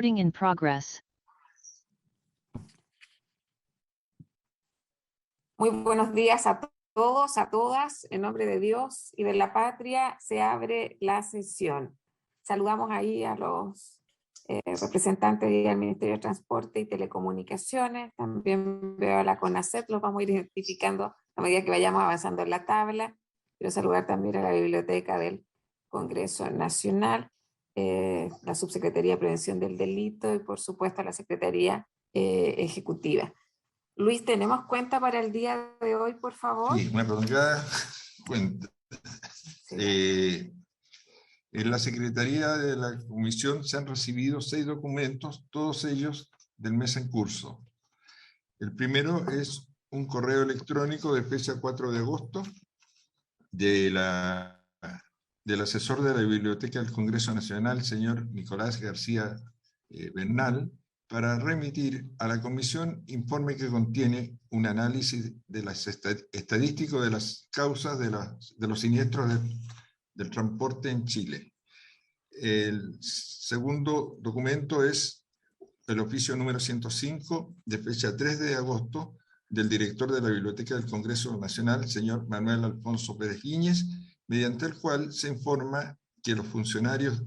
Recording in progress. Muy buenos días a todos, a todas. En nombre de Dios y de la patria se abre la sesión. Saludamos ahí a los representantes del Ministerio de Transporte y Telecomunicaciones. También veo a la CONACET, los vamos a ir identificando a medida que vayamos avanzando en la tabla. Quiero saludar también a la Biblioteca del Congreso Nacional, la Subsecretaría de Prevención del Delito y por supuesto a la Secretaría Ejecutiva. Luis, ¿tenemos cuenta para el día de hoy, por favor? Sí, una prolongada cuenta. Sí. En la Secretaría de la Comisión se han recibido 6 documentos, todos ellos del mes en curso. El primero es un correo electrónico de fecha 4 de agosto del asesor de la Biblioteca del Congreso Nacional, señor Nicolás García Bernal, para remitir a la Comisión informe que contiene un análisis de las estadístico de las causas de los siniestros del transporte en Chile. El segundo documento es el oficio número 105 de fecha 3 de agosto del director de la Biblioteca del Congreso Nacional, señor Manuel Alfonso Pérez Íñez, mediante el cual se informa que los funcionarios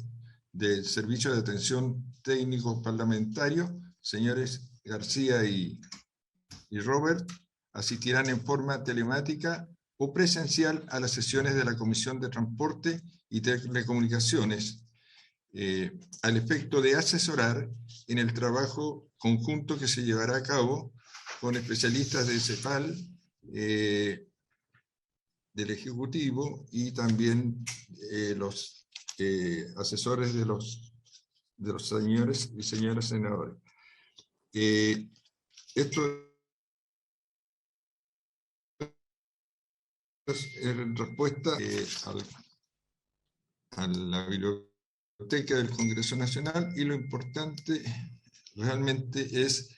del Servicio de Atención Técnico Parlamentario, señores García y Robert, asistirán en forma telemática o presencial a las sesiones de la Comisión de Transporte y Telecomunicaciones, al efecto de asesorar en el trabajo conjunto que se llevará a cabo con especialistas de CEPAL, del Ejecutivo y también los asesores de los señores y señoras senadores. Esto es en respuesta a la Biblioteca del Congreso Nacional, y lo importante realmente es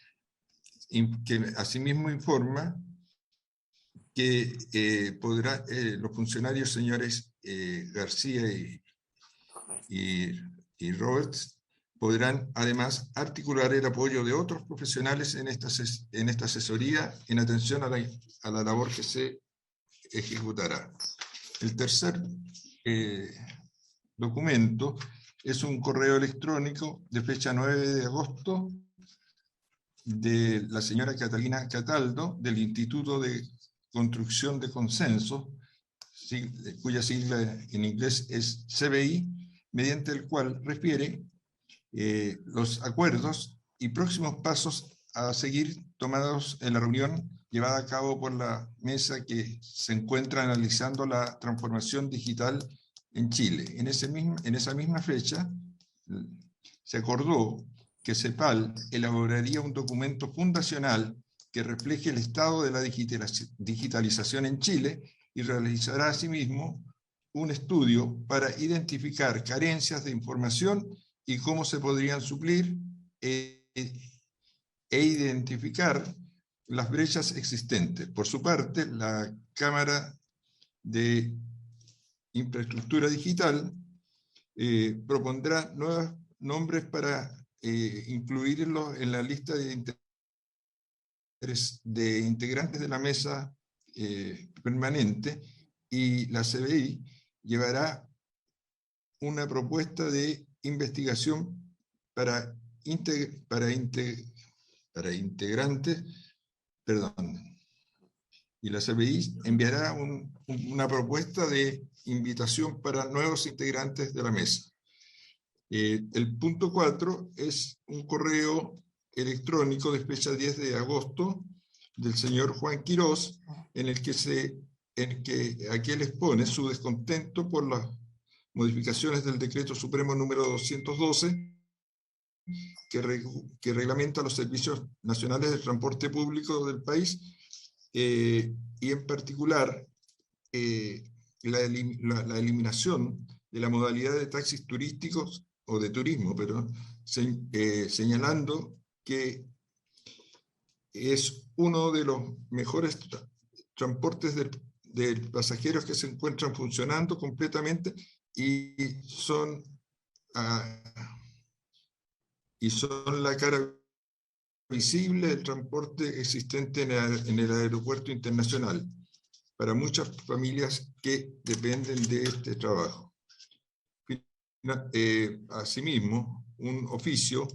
que asimismo informa que los funcionarios señores García y Roberts podrán además articular el apoyo de otros profesionales en esta asesoría en atención a la labor que se ejecutará. El tercer documento es un correo electrónico de fecha 9 de agosto de la señora Catalina Cataldo del Instituto de Construcción de Consenso, cuya sigla en inglés es CBI, mediante el cual refiere los acuerdos y próximos pasos a seguir tomados en la reunión llevada a cabo por la mesa que se encuentra analizando la transformación digital en Chile. En esa misma fecha se acordó que CEPAL elaboraría un documento fundacional que refleje el estado de la digitalización en Chile y realizará asimismo un estudio para identificar carencias de información y cómo se podrían suplir e identificar las brechas existentes. Por su parte, la Cámara de Infraestructura Digital propondrá nuevos nombres para incluirlos en la lista de integrantes de la mesa permanente, y la CBI llevará una propuesta de investigación para integrantes, perdón, y la CBI enviará una propuesta de invitación para nuevos integrantes de la mesa. El punto 4 es un correo electrónico de fecha 10 de agosto del señor Juan Quirós, en el que aquí él expone su descontento por las modificaciones del Decreto Supremo número 212, que reglamenta los servicios nacionales de transporte público del país, y en particular la eliminación de la modalidad de taxis turísticos o de turismo, pero señalando que es uno de los mejores transportes de pasajeros que se encuentran funcionando completamente y son y son la cara visible del transporte existente en el aeropuerto internacional para muchas familias que dependen de este trabajo. Asimismo, un oficio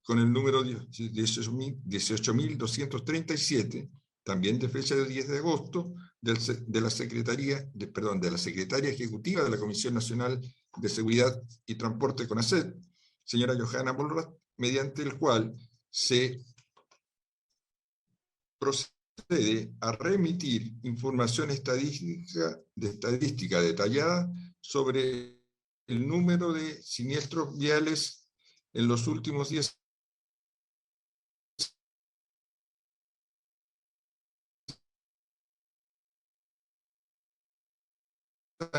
con el número 18.237, también de fecha de 10 de agosto, de la secretaria ejecutiva de la Comisión Nacional de Seguridad y Transporte CONACET, señora Johanna Bolrat, mediante el cual se procede a remitir información estadística detallada sobre el número de siniestros viales en los últimos 10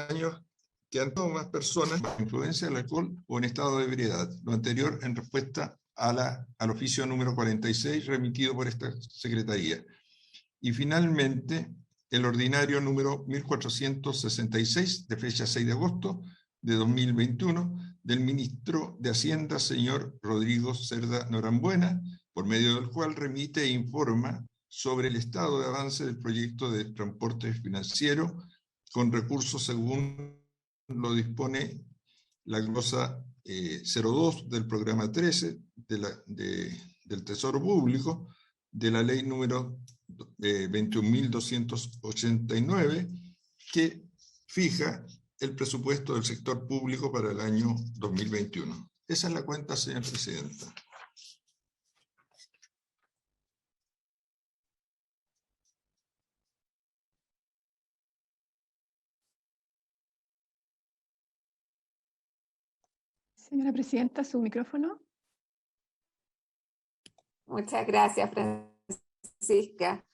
años que han tomado más personas con influencia del alcohol o en estado de ebriedad. Lo anterior en respuesta al oficio número 46 remitido por esta Secretaría. Y finalmente, el ordinario número 1466, de fecha 6 de agosto de 2021, del ministro de Hacienda, señor Rodrigo Cerda Norambuena, por medio del cual remite e informa sobre el estado de avance del proyecto de transporte financiero con recursos según lo dispone la glosa 02 del programa 13 del Tesoro Público, de la ley número 21.289, que fija el presupuesto del sector público para el año 2021. Esa es la cuenta, señor presidente. Señora presidenta, su micrófono. Muchas gracias, Francisca.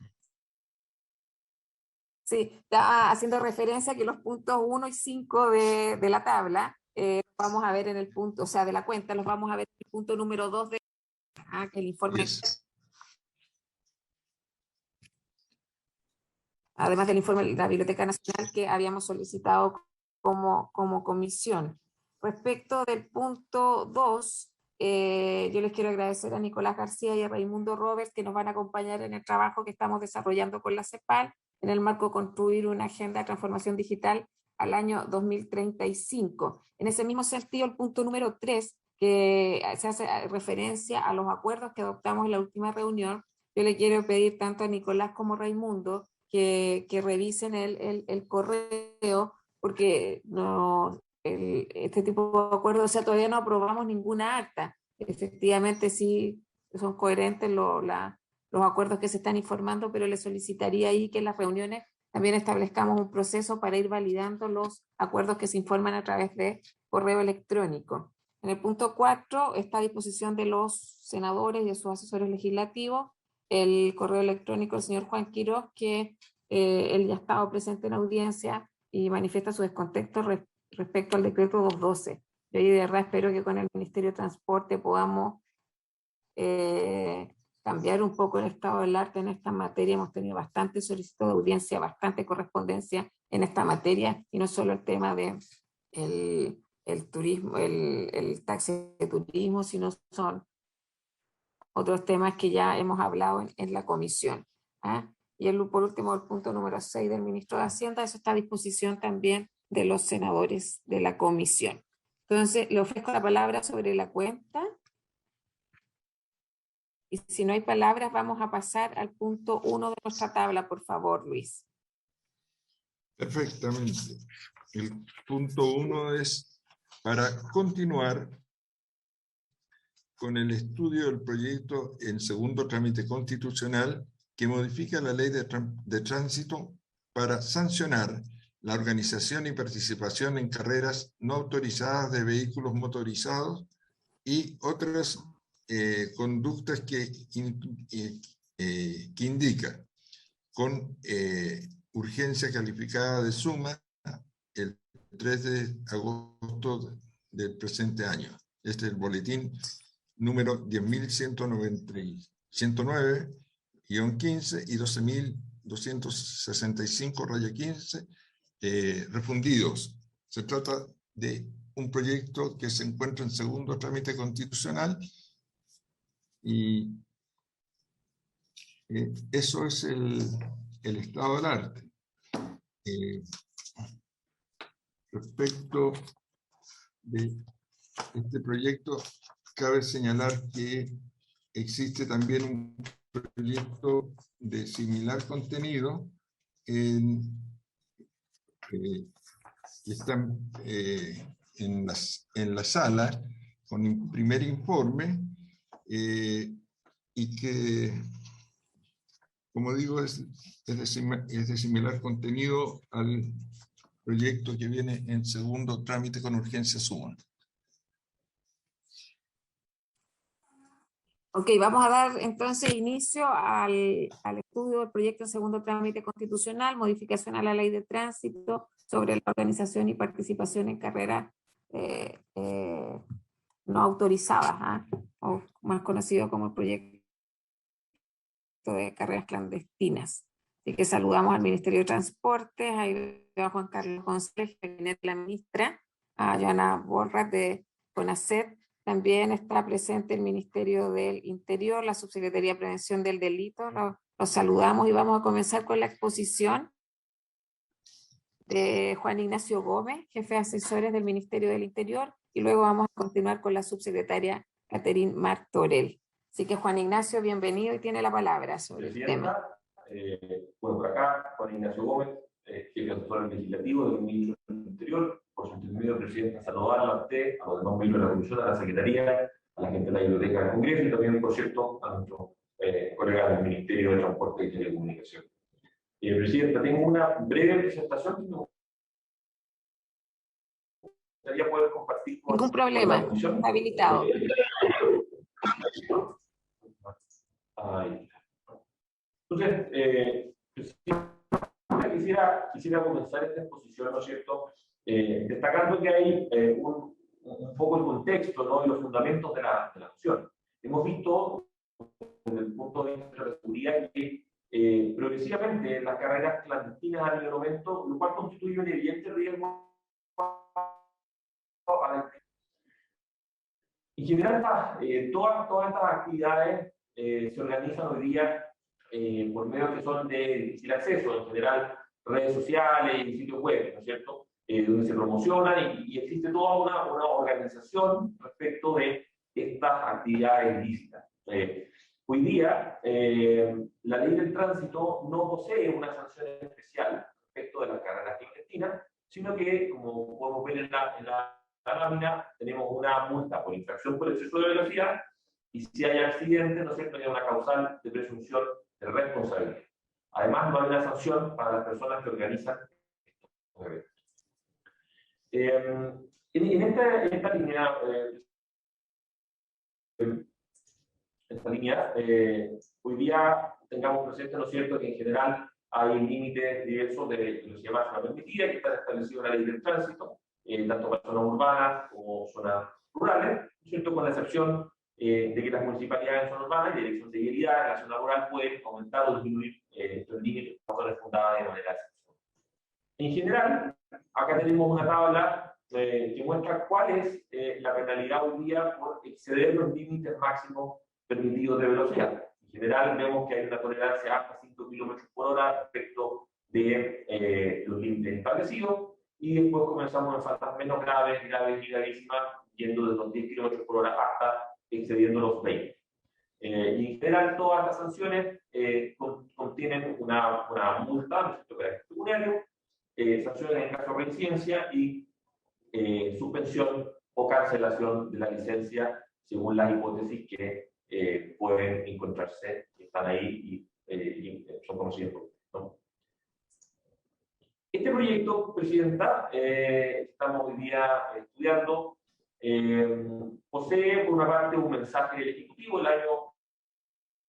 Sí, está haciendo referencia a que los puntos 1 y 5 de la tabla, vamos a ver en el punto, o sea, de la cuenta, los vamos a ver en el punto número 2 que el informe, Yes. además del informe de la Biblioteca Nacional que habíamos solicitado como comisión. Respecto del punto 2, yo les quiero agradecer a Nicolás García y a Raimundo Roberts que nos van a acompañar en el trabajo que estamos desarrollando con la CEPAL en el marco de construir una agenda de transformación digital al año 2035. En ese mismo sentido, el punto número 3, que se hace referencia a los acuerdos que adoptamos en la última reunión, yo le quiero pedir tanto a Nicolás como a Raimundo que revisen el correo, porque no, este tipo de acuerdos, o sea, todavía no aprobamos ninguna acta. Efectivamente, sí son coherentes los acuerdos que se están informando, pero le solicitaría ahí que en las reuniones también establezcamos un proceso para ir validando los acuerdos que se informan a través de correo electrónico. En el punto 4 está a disposición de los senadores y de sus asesores legislativos el correo electrónico del señor Juan Quiroz, que él ya ha estado presente en audiencia y manifiesta su descontento respecto al decreto 212. Yo de verdad espero que con el Ministerio de Transporte podamos cambiar un poco el estado del arte en esta materia. Hemos tenido bastante solicitud de audiencia, bastante correspondencia en esta materia, y no solo el tema de el turismo, el taxi de turismo, sino son otros temas que ya hemos hablado en la comisión. ¿Ah? Y por último, el punto número 6 del ministro de Hacienda, eso está a disposición también de los senadores de la comisión. Entonces, le ofrezco la palabra sobre la cuenta. Y si no hay palabras, vamos a pasar al punto 1 de nuestra tabla, por favor, Luis. Perfectamente. El punto 1 es para continuar con el estudio del proyecto en segundo trámite constitucional que modifica la ley de tránsito para sancionar la organización y participación en carreras no autorizadas de vehículos motorizados y otras conductas que indica con urgencia calificada de suma el 3 de agosto del presente año. Este es el boletín número 10.109-15 y 12.265-15 refundidos. Se trata de un proyecto que se encuentra en segundo trámite constitucional Y eso es el estado del arte. Respecto de este proyecto, cabe señalar que existe también un proyecto de similar contenido que está en la sala con el primer informe y que, como digo, es de similar contenido al proyecto que viene en segundo trámite con urgencia suma. Ok, vamos a dar entonces inicio al estudio del proyecto en segundo trámite constitucional, modificación a la ley de tránsito sobre la organización y participación en carreras no autorizadas, o más conocido como el proyecto de carreras clandestinas. Así que saludamos al Ministerio de Transportes, ahí va Juan Carlos González, gabinete de la ministra, a Joana Borras de CONACET. También está presente el Ministerio del Interior, la Subsecretaría de Prevención del Delito. Los saludamos y vamos a comenzar con la exposición de Juan Ignacio Gómez, jefe de asesores del Ministerio del Interior, y luego vamos a continuar con la subsecretaria Catherine Martorell. Así que Juan Ignacio, bienvenido y tiene la palabra sobre el tema. Bueno, por acá, Juan Ignacio Gómez, jefe de asesor legislativo del Ministerio del Interior, por su entendido, presidente, saludarla a usted, a los demás miembros de la Comisión, a la Secretaría, a la gente de la Biblioteca del Congreso y también, por cierto, a nuestros colegas del Ministerio de Transporte y Telecomunicación. Presidenta, tengo una breve presentación que me gustaría poder compartir con Ningún problema, la Comisión. está habilitado. Entonces, quisiera comenzar esta exposición, ¿no es cierto?, destacando que hay un poco el contexto, ¿no?, y los fundamentos de la acción. Hemos visto, desde el punto de vista de la seguridad, que progresivamente las carreras clandestinas han ido en aumento, lo cual constituye un evidente riesgo para el... En general, todas estas actividades se organizan hoy día por medios que son de difícil acceso, en general redes sociales y sitios web, ¿no es cierto?, donde se promocionan y existe toda una organización respecto de estas actividades ilícitas. Hoy día, la ley del tránsito no posee una sanción especial respecto de las carreras clandestinas, sino que, como podemos ver en la lámina, tenemos una multa por infracción por exceso de velocidad, y si hay accidente, ¿no es cierto?, hay una causal de presunción de responsabilidad. Además, no hay una sanción para las personas que organizan estos eventos. En esta línea, hoy día tengamos presente, ¿no es cierto?, que en general hay límites diversos de lo que se llama zona permitida, que están establecidos en la ley del tránsito, tanto para zonas urbanas como zonas rurales, ¿no es cierto?, con la excepción de que las municipalidades en zona urbana y dirección de vialidad en la zona rural pueden aumentar o disminuir estos límites por razones fundadas de manera excepcional. En general, acá tenemos una tabla que muestra cuál es la penalidad hoy día por exceder los límites máximos permitidos de velocidad. En general, vemos que hay una tolerancia hasta 5 km/h respecto de los límites establecidos, y después comenzamos en faltas menos graves y gravísimas, yendo de los 10 km/h hasta excediendo los 20. Y en general, todas estas sanciones contienen una multa, ¿no es cierto?, carácter pecuniario, sanciones en caso de reincidencia y suspensión o cancelación de la licencia según las hipótesis que pueden encontrarse, que están ahí y son conocidas por ustedes, ¿no? Este proyecto, Presidenta, estamos hoy día estudiando, posee por una parte un mensaje del Ejecutivo del año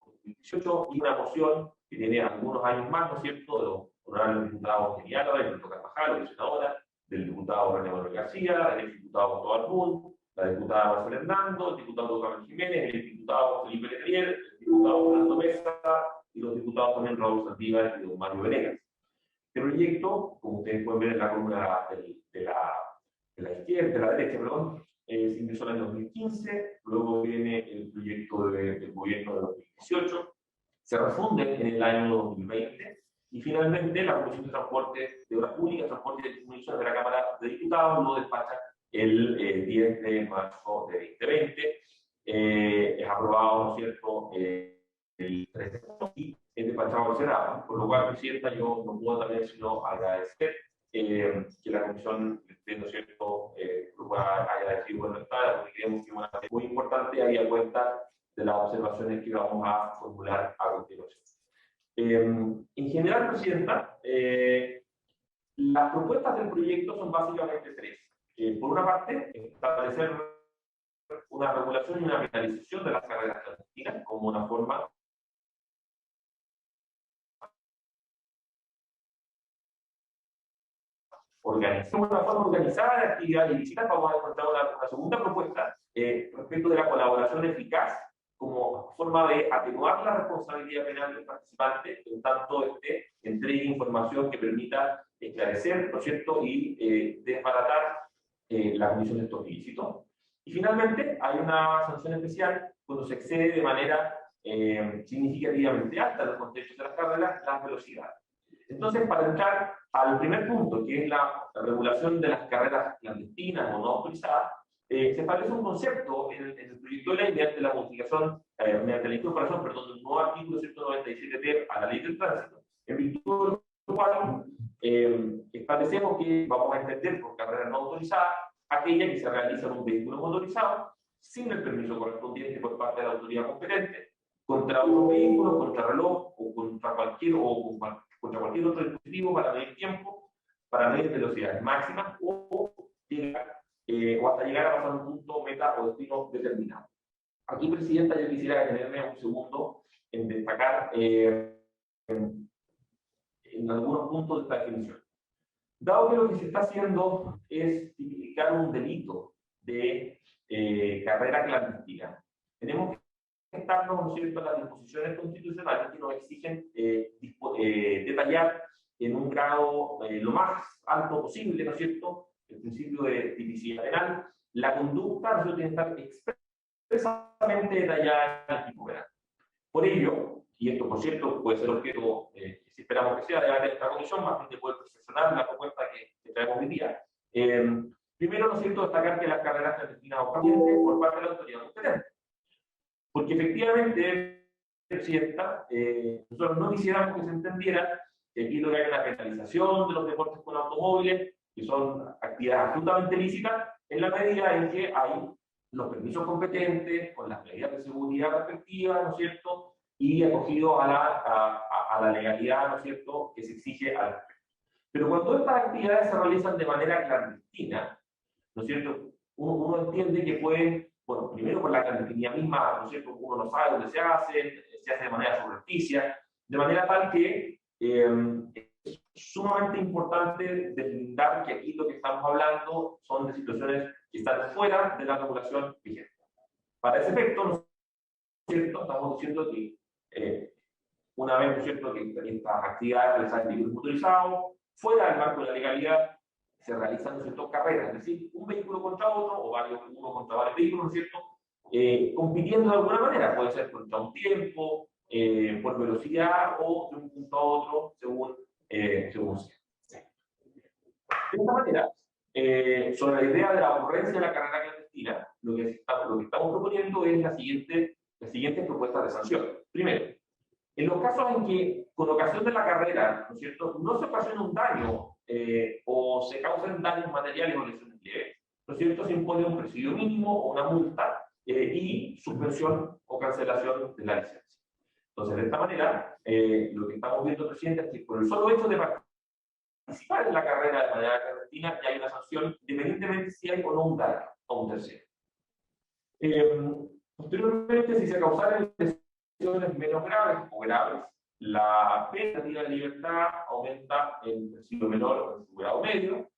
2018 y una moción que tiene algunos años más, ¿no es cierto?, de los honorables diputados Genialo, del diputado Carvajal, la senadora, del diputado René Manuel García, del diputado Cristóbal Mull, la diputada Marcela Hernando, el diputado Carlos Jiménez, el diputado Felipe Letelier, el diputado Fernando Mesa y los diputados también Raúl Saldívar y don Mario Venegas. Este proyecto, como ustedes pueden ver en la columna de la izquierda, de la derecha, perdón, se ingresó en el 2015, luego viene el proyecto del gobierno de 2018, se refunde en el año 2020, y finalmente la Comisión de Transporte de Obras Públicas, Transporte y Comunicaciones de la Cámara de Diputados lo despacha el 10 de marzo de 2020, es aprobado, ¿no es cierto?, el 3 de marzo, y es despachado al Senado, por lo cual, Presidenta, yo no puedo también sino agradecer que la Comisión, ¿no es cierto?, haya decidido bueno estar, porque creemos que es una muy importante y a cuenta de las observaciones que vamos a formular a continuación. En general, Presidenta, las propuestas del proyecto son básicamente tres. Por una parte, establecer una regulación y una penalización de las carreras clandestinas como una forma organizada de actividades ilícitas. Vamos a encontrar una segunda propuesta respecto de la colaboración eficaz como forma de atenuar la responsabilidad penal del participante, en tanto entregue información que permita esclarecer, ¿no es cierto?, y desbaratar la comisión de estos ilícitos. Y finalmente, hay una sanción especial cuando se excede de manera significativamente alta en los contextos de las carreras, las velocidades. Entonces, para entrar al primer punto, que es la regulación de las carreras clandestinas o no autorizadas, se establece un concepto en el proyecto de ley mediante la modificación, mediante la incorporación, perdón, del nuevo artículo 197 a la ley del tránsito, en virtud del cual establecemos que vamos a entender por carrera no autorizada aquella que se realiza en un vehículo motorizado sin el permiso correspondiente por parte de la autoridad competente, contra otro vehículo, contra reloj o contra cualquier otro dispositivo para medir tiempo, para medir velocidades máximas o hasta llegar a pasar un punto meta o destino determinado. Aquí, Presidenta, yo quisiera detenerme un segundo en destacar en algunos puntos de esta definición. Dado que lo que se está haciendo es tipificar un delito de carrera clandestina, tenemos que estarnos, ¿no es cierto?, las disposiciones constitucionales que nos exigen detallar en un grado lo más alto posible, ¿no es cierto?, el principio de tipicidad penal, la conducta, ¿no es cierto?, tiene que estar expresamente detallada en el tipo penal. Por ello, y esto, por cierto, puede ser objeto, si esperamos que sea, de debate de esta comisión, más bien de poder perfeccionar la propuesta que traemos hoy día. Primero, ¿no es cierto?, destacar que las carreras clandestinas o pendientes por parte de la autoridad competente. Porque efectivamente, Presidenta, nosotros no quisiéramos que se entendiera que aquí lo que hay una penalización de los deportes con automóviles, que son actividades absolutamente lícitas, en la medida en que hay los permisos competentes, con las medidas de seguridad respectivas, ¿no es cierto?, y acogidos a la legalidad, ¿no es cierto?, que se exige al respecto. Pero cuando estas actividades se realizan de manera clandestina, ¿no es cierto?, uno entiende que pueden, bueno, primero por la clandestinidad misma, ¿no es cierto?, uno no sabe dónde se hace de manera subrepticia, de manera tal que es sumamente importante deslindar que aquí lo que estamos hablando son de situaciones que están fuera de la regulación vigente. Para ese efecto, ¿no es cierto?, estamos diciendo que una vez, ¿no es cierto?, que estas actividades realizadas en vehículos motorizados, fuera del marco de la legalidad, se realizan, ¿no es cierto?, carreras, es decir, un vehículo contra otro, o uno contra varios vehículos, ¿no es cierto?, compitiendo de alguna manera, puede ser contra un tiempo, por velocidad, o de un punto a otro, según sea. De esta manera, sobre la idea de la ocurrencia de la carrera clandestina, lo que estamos proponiendo es las siguientes propuestas de sanción. Primero, en los casos en que, con ocasión de la carrera, ¿no es cierto?, no se ocasiona un daño o se causan daños materiales o lesiones leves, ¿no es cierto?, se impone un presidio mínimo o una multa y suspensión o cancelación de la licencia. Entonces, de esta manera, lo que estamos viendo, Presidente, es que por el solo hecho de participar en la carrera de manera clandestina, ya hay una sanción, independientemente si hay o no un daño a un tercero. Posteriormente, si se causaran lesiones menos graves o graves, la pena de libertad aumenta en presidio menor o en su grado medio,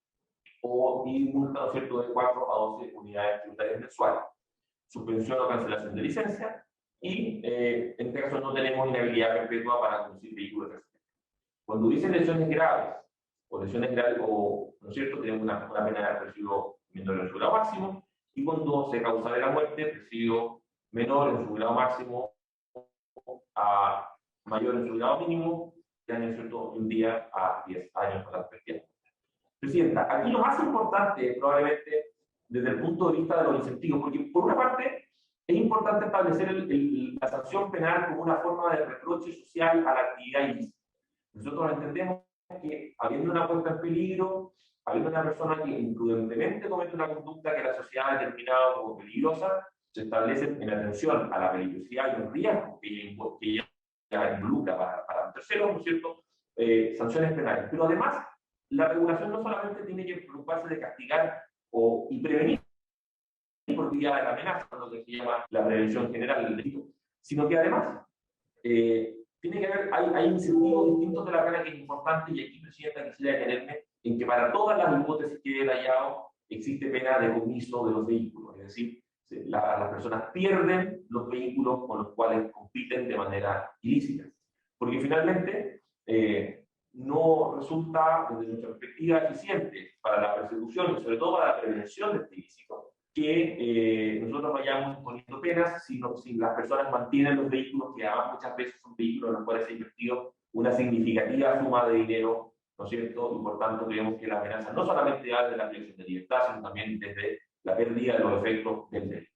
y multa, ¿no es cierto?, de 4 a 12 unidades tributarias mensuales. Suspensión o cancelación de licencia, y en este caso no tenemos inhabilidad perpetua para conducir vehículos de transporte. Cuando dicen lesiones graves, ¿no es cierto?, tenemos una pena de presidio menor en su grado máximo, y cuando se causara la muerte, presidio menor en su grado máximo a mayor en su grado mínimo, ya en cierto un día a 10 años para la perspectiva. Presidenta, aquí lo más importante probablemente desde el punto de vista de los incentivos, porque por una parte es importante establecer la sanción penal como una forma de reproche social a la actividad ilícita. Nosotros entendemos que habiendo una puesta en peligro, habiendo una persona que imprudentemente comete una conducta que la sociedad ha determinado como peligrosa, se establece en atención a la peligrosidad y un riesgo que ella involucra para un tercero, ¿no es cierto?, sanciones penales. Pero además, la regulación no solamente tiene que preocuparse de castigar y prevenir por vía de la amenaza, lo que se llama la prevención general del delito, sino que además tiene que haber, hay incentivos distintos de la pena que es importante, y aquí, Presidenta, quisiera detenerme en que para todas las hipótesis que he detallado existe pena de decomiso de los vehículos, es decir, las personas pierden los vehículos con los cuales compiten de manera ilícita, porque finalmente no resulta, desde nuestra perspectiva, eficiente para la persecución y sobre todo para la prevención de este ilícito que nosotros vayamos imponiendo penas si las personas mantienen los vehículos, que además muchas veces son vehículos en los cuales se ha invertido una significativa suma de dinero, ¿no es cierto? Y por tanto creemos que la amenaza no solamente va desde la privación de libertad, sino también desde la pérdida de los efectos del delito.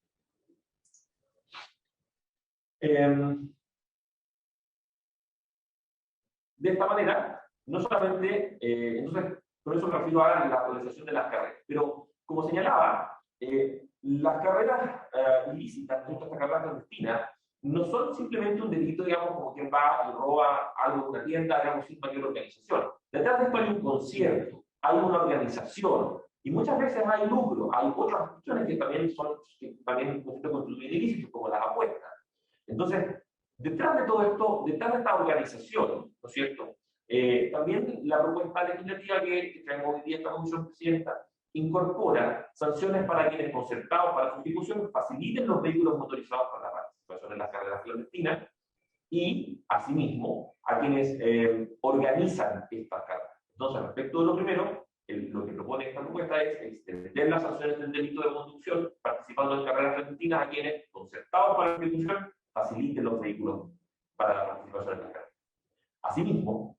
De esta manera, no solamente, entonces, con eso me refiero a la actualización de las carreras, pero como señalaba, las carreras ilícitas, estas carreras clandestinas, no son simplemente un delito, digamos, como quien va y roba algo de una tienda, digamos, sin mayor organización. Detrás de esto hay un concierto, hay una organización, y muchas veces hay lucro, hay otras cuestiones que también constituyen ilícitos, como las apuestas. Entonces, detrás de todo esto, detrás de esta organización, ¿no es cierto? También la propuesta legislativa que traemos hoy día esta Comisión, Presidenta, incorpora sanciones para quienes, concertados para su ejecución, faciliten los vehículos motorizados para la participación en las carreras clandestinas, y, asimismo, a quienes organizan estas carreras. Entonces, respecto de lo primero, lo que propone esta propuesta es extender las sanciones del delito de conducción participando en carreras clandestinas a quienes, concertados para la ejecución, faciliten los vehículos para la participación en las carreras. Asimismo,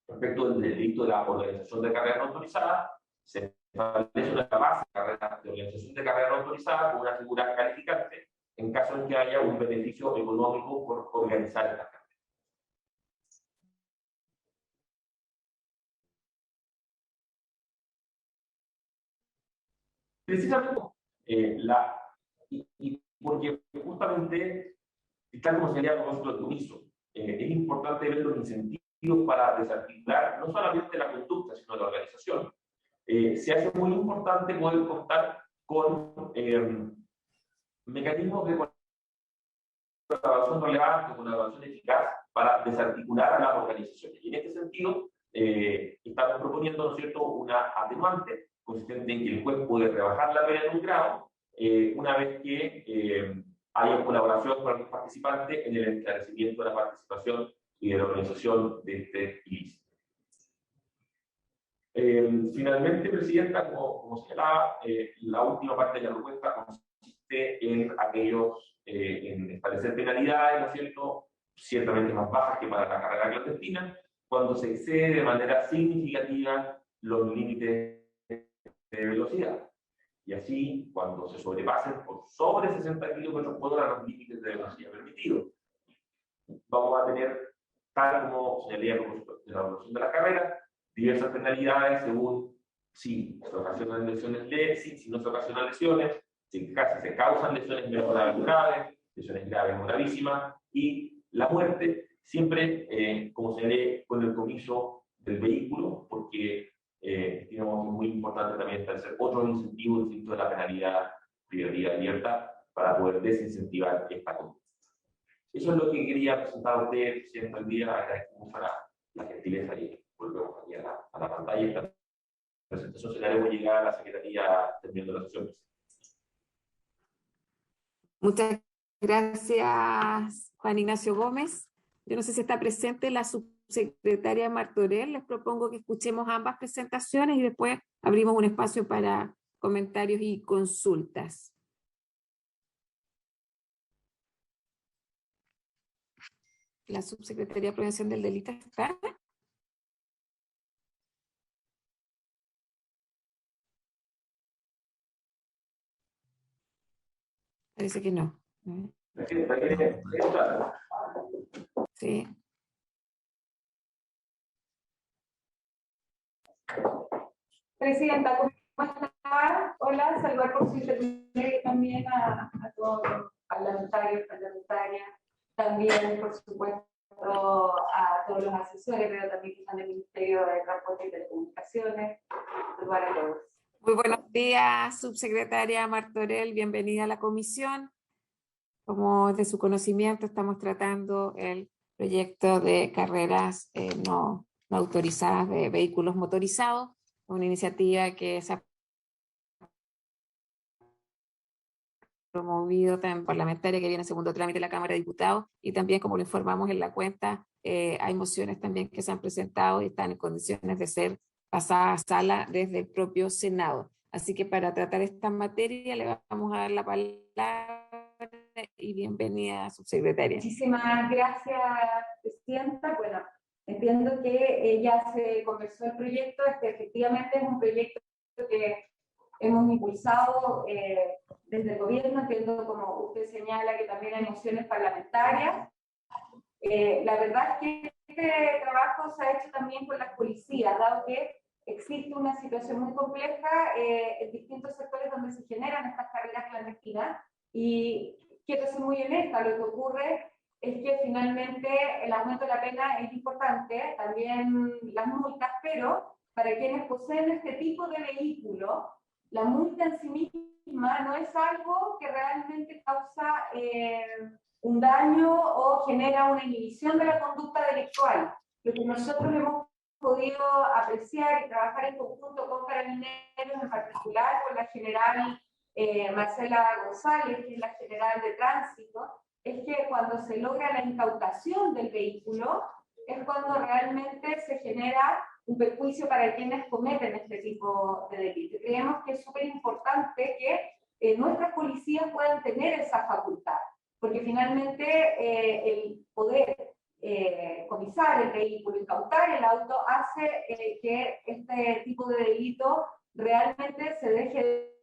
respecto del delito de la organización de carreras no autorizadas, se establece una base de organización de carrera no autorizada con una figura calificante en caso en que haya un beneficio económico por organizar estas carreras. Precisamente, porque justamente, tal como sería el propósito del comiso, es importante ver los incentivos para desarticular no solamente la conducta, sino la organización. Se hace muy importante poder contar con mecanismos de colaboración relevante, colaboración eficaz para desarticular a las organizaciones. Y en este sentido, estamos proponiendo, ¿no es cierto?, una atenuante consistente en que el juez puede rebajar la pena en un grado una vez que haya colaboración con los participantes en el esclarecimiento de la participación y de la organización de este ilícito. Finalmente, Presidenta, como señalaba, la última parte de la propuesta consiste en en establecer penalidades, ¿no es cierto?, ciertamente más bajas que para la carrera clandestina, cuando se excede de manera significativa los límites de velocidad. Y así, cuando se sobrepasen por sobre 60 km/h los límites de velocidad permitidos. Vamos a tener, tal como señalé a propósito de la evaluación de la carrera, diversas penalidades según si se ocasionan lesiones leves, si no se ocasionan lesiones, si se causan lesiones mejorables graves, lesiones graves o gravísimas, y la muerte, siempre, como señalé, con el comiso del vehículo, porque digamos, es muy importante también establecer otros incentivos distintos de la penalidad, prioridad y libertad, para poder desincentivar esta conducta. Eso es lo que quería presentar a ustedes, Presidente, el día. Agradezco mucho la gentileza y volvemos aquí a la pantalla. Esta presentación se la haremos llegar a la Secretaría terminando la sesión. Muchas gracias, Juan Ignacio Gómez. Yo no sé si está presente la subsecretaria Martorell. Les propongo que escuchemos ambas presentaciones y después abrimos un espacio para comentarios y consultas. La Subsecretaría de Prevención del Delito está. Parece que no. Sí. Presidenta, ¿cómo está? Hola, saludar por su intermedio también a todos los parlamentarios, parlamentarias, también, por supuesto, a todos los asesores, pero también que están del Ministerio de Transporte y Telecomunicaciones. Saludar a todos. Muy buenos días, subsecretaria Martorell, bienvenida a la comisión. Como de su conocimiento, estamos tratando el proyecto de carreras no autorizadas de vehículos motorizados, una iniciativa que se ha promovido también parlamentaria que viene en segundo trámite de la Cámara de Diputados, y también, como lo informamos en la cuenta, hay mociones también que se han presentado y están en condiciones de ser pasadas a sala desde el propio Senado. Así que para tratar esta materia le vamos a dar la palabra y bienvenida, subsecretaria. Muchísimas gracias, Presidenta. Bueno, entiendo que ya se conversó el proyecto. Efectivamente es un proyecto que hemos impulsado desde el gobierno, entiendo como usted señala que también hay mociones parlamentarias. La verdad es que este trabajo se ha hecho también con las policías, dado que existe una situación muy compleja en distintos sectores donde se generan estas carreras clandestinas, y quiero ser muy honesta, lo que ocurre es que finalmente el aumento de la pena es importante, también las multas, pero para quienes poseen este tipo de vehículo, la multa en sí misma no es algo que realmente causa un daño o genera una inhibición de la conducta delictual. Lo que nosotros hemos podido apreciar y trabajar en conjunto con Carabineros, en particular con la general Marcela González, que es la general de tránsito, es que cuando se logra la incautación del vehículo, es cuando realmente se genera un perjuicio para quienes cometen este tipo de delito. Creemos que es súper importante que nuestras policías puedan tener esa facultad, porque finalmente el poder comisar el vehículo, incautar el auto, hace que este tipo de delito realmente se deje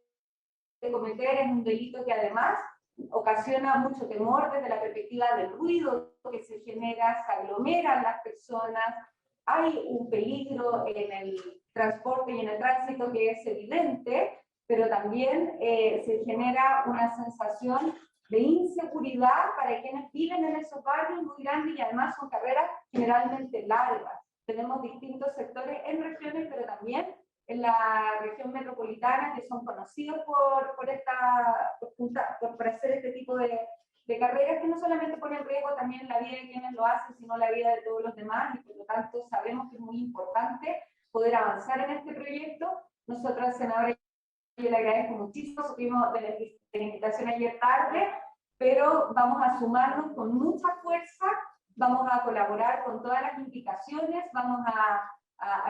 de cometer. Es un delito que además ocasiona mucho temor desde la perspectiva del ruido que se genera, se aglomeran las personas, hay un peligro en el transporte y en el tránsito que es evidente, pero también se genera una sensación de inseguridad para quienes viven en esos barrios muy grandes, y además son carreras generalmente largas. Tenemos distintos sectores en regiones, pero también en la región metropolitana, que son conocidos por hacer este tipo de carreras que no solamente ponen en riesgo también la vida de quienes lo hacen, sino la vida de todos los demás, y por lo tanto sabemos que es muy importante poder avanzar en este proyecto. Nosotros, senadora, yo le agradezco muchísimo, supimos de la invitación ayer tarde, pero vamos a sumarnos con mucha fuerza, vamos a colaborar con todas las indicaciones, vamos a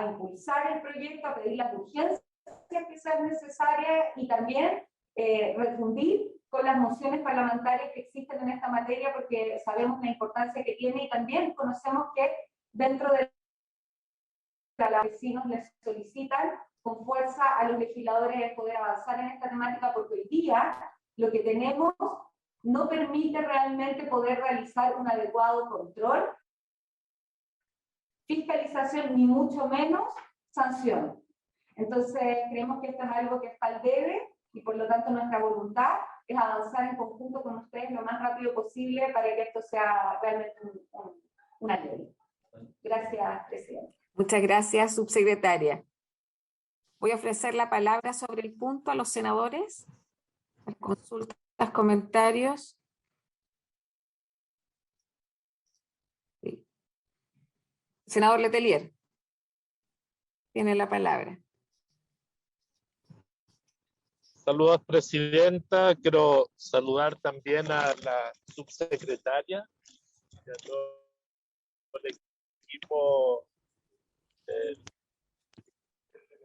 impulsar el proyecto, a pedir las urgencias que sean necesarias, y también refundir con las mociones parlamentarias que existen en esta materia, porque sabemos la importancia que tiene, y también conocemos que dentro de los vecinos les solicitan con fuerza a los legisladores de poder avanzar en esta temática, porque hoy día lo que tenemos no permite realmente poder realizar un adecuado control, fiscalización, ni mucho menos sanción. Entonces creemos que esto es algo que está al debe, y por lo tanto nuestra voluntad es avanzar en conjunto con ustedes lo más rápido posible para que esto sea realmente una ley. Gracias, Presidente. Muchas gracias, subsecretaria. Voy a ofrecer la palabra sobre el punto a los senadores. Consultas, comentarios. Sí. Senador Letelier, tiene la palabra. Saludos, Presidenta. Quiero saludar también a la subsecretaria y a todo el equipo.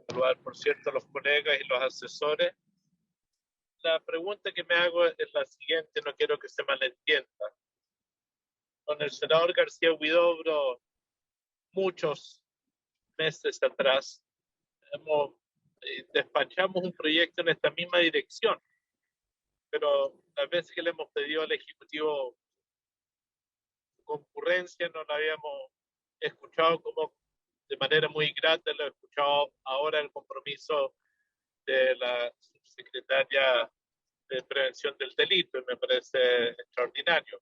Saludar, por cierto, a los colegas y los asesores. La pregunta que me hago es la siguiente, no quiero que se malentienda. con el senador García Huidobro muchos meses atrás despachamos un proyecto en esta misma dirección, pero las veces que le hemos pedido al Ejecutivo concurrencia no la habíamos escuchado como de manera muy grata, lo he escuchado ahora el compromiso de la subsecretaria de Prevención del Delito y me parece extraordinario.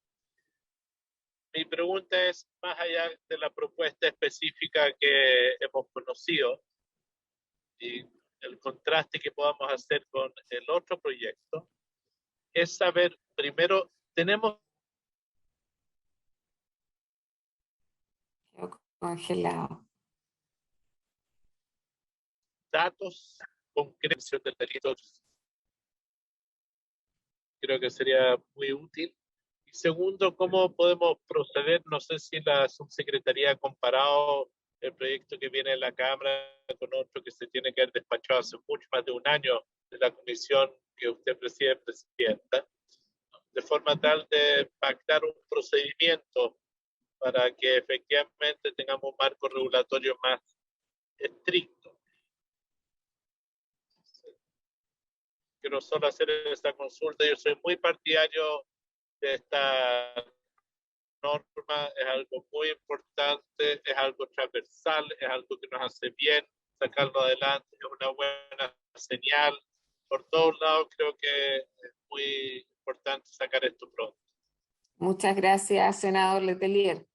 Mi pregunta es, más allá de la propuesta específica que hemos conocido y el contraste que podamos hacer con el otro proyecto, es saber, primero, tenemos Congelado. datos concretos del delito. Creo que sería muy útil. Y segundo, ¿cómo podemos proceder? No sé si la subsecretaría ha comparado el proyecto que viene en la Cámara con otro que se tiene que haber despachado hace mucho más de un año de la comisión que usted preside, presidenta, de forma tal de pactar un procedimiento para que efectivamente tengamos un marco regulatorio más estricto. Quiero solo hacer esta consulta. Yo soy muy partidario de esta norma, es algo muy importante, es algo transversal, es algo que nos hace bien sacarlo adelante, es una buena señal. Por todos lados creo que es muy importante sacar esto pronto. Muchas gracias, senador Letelier.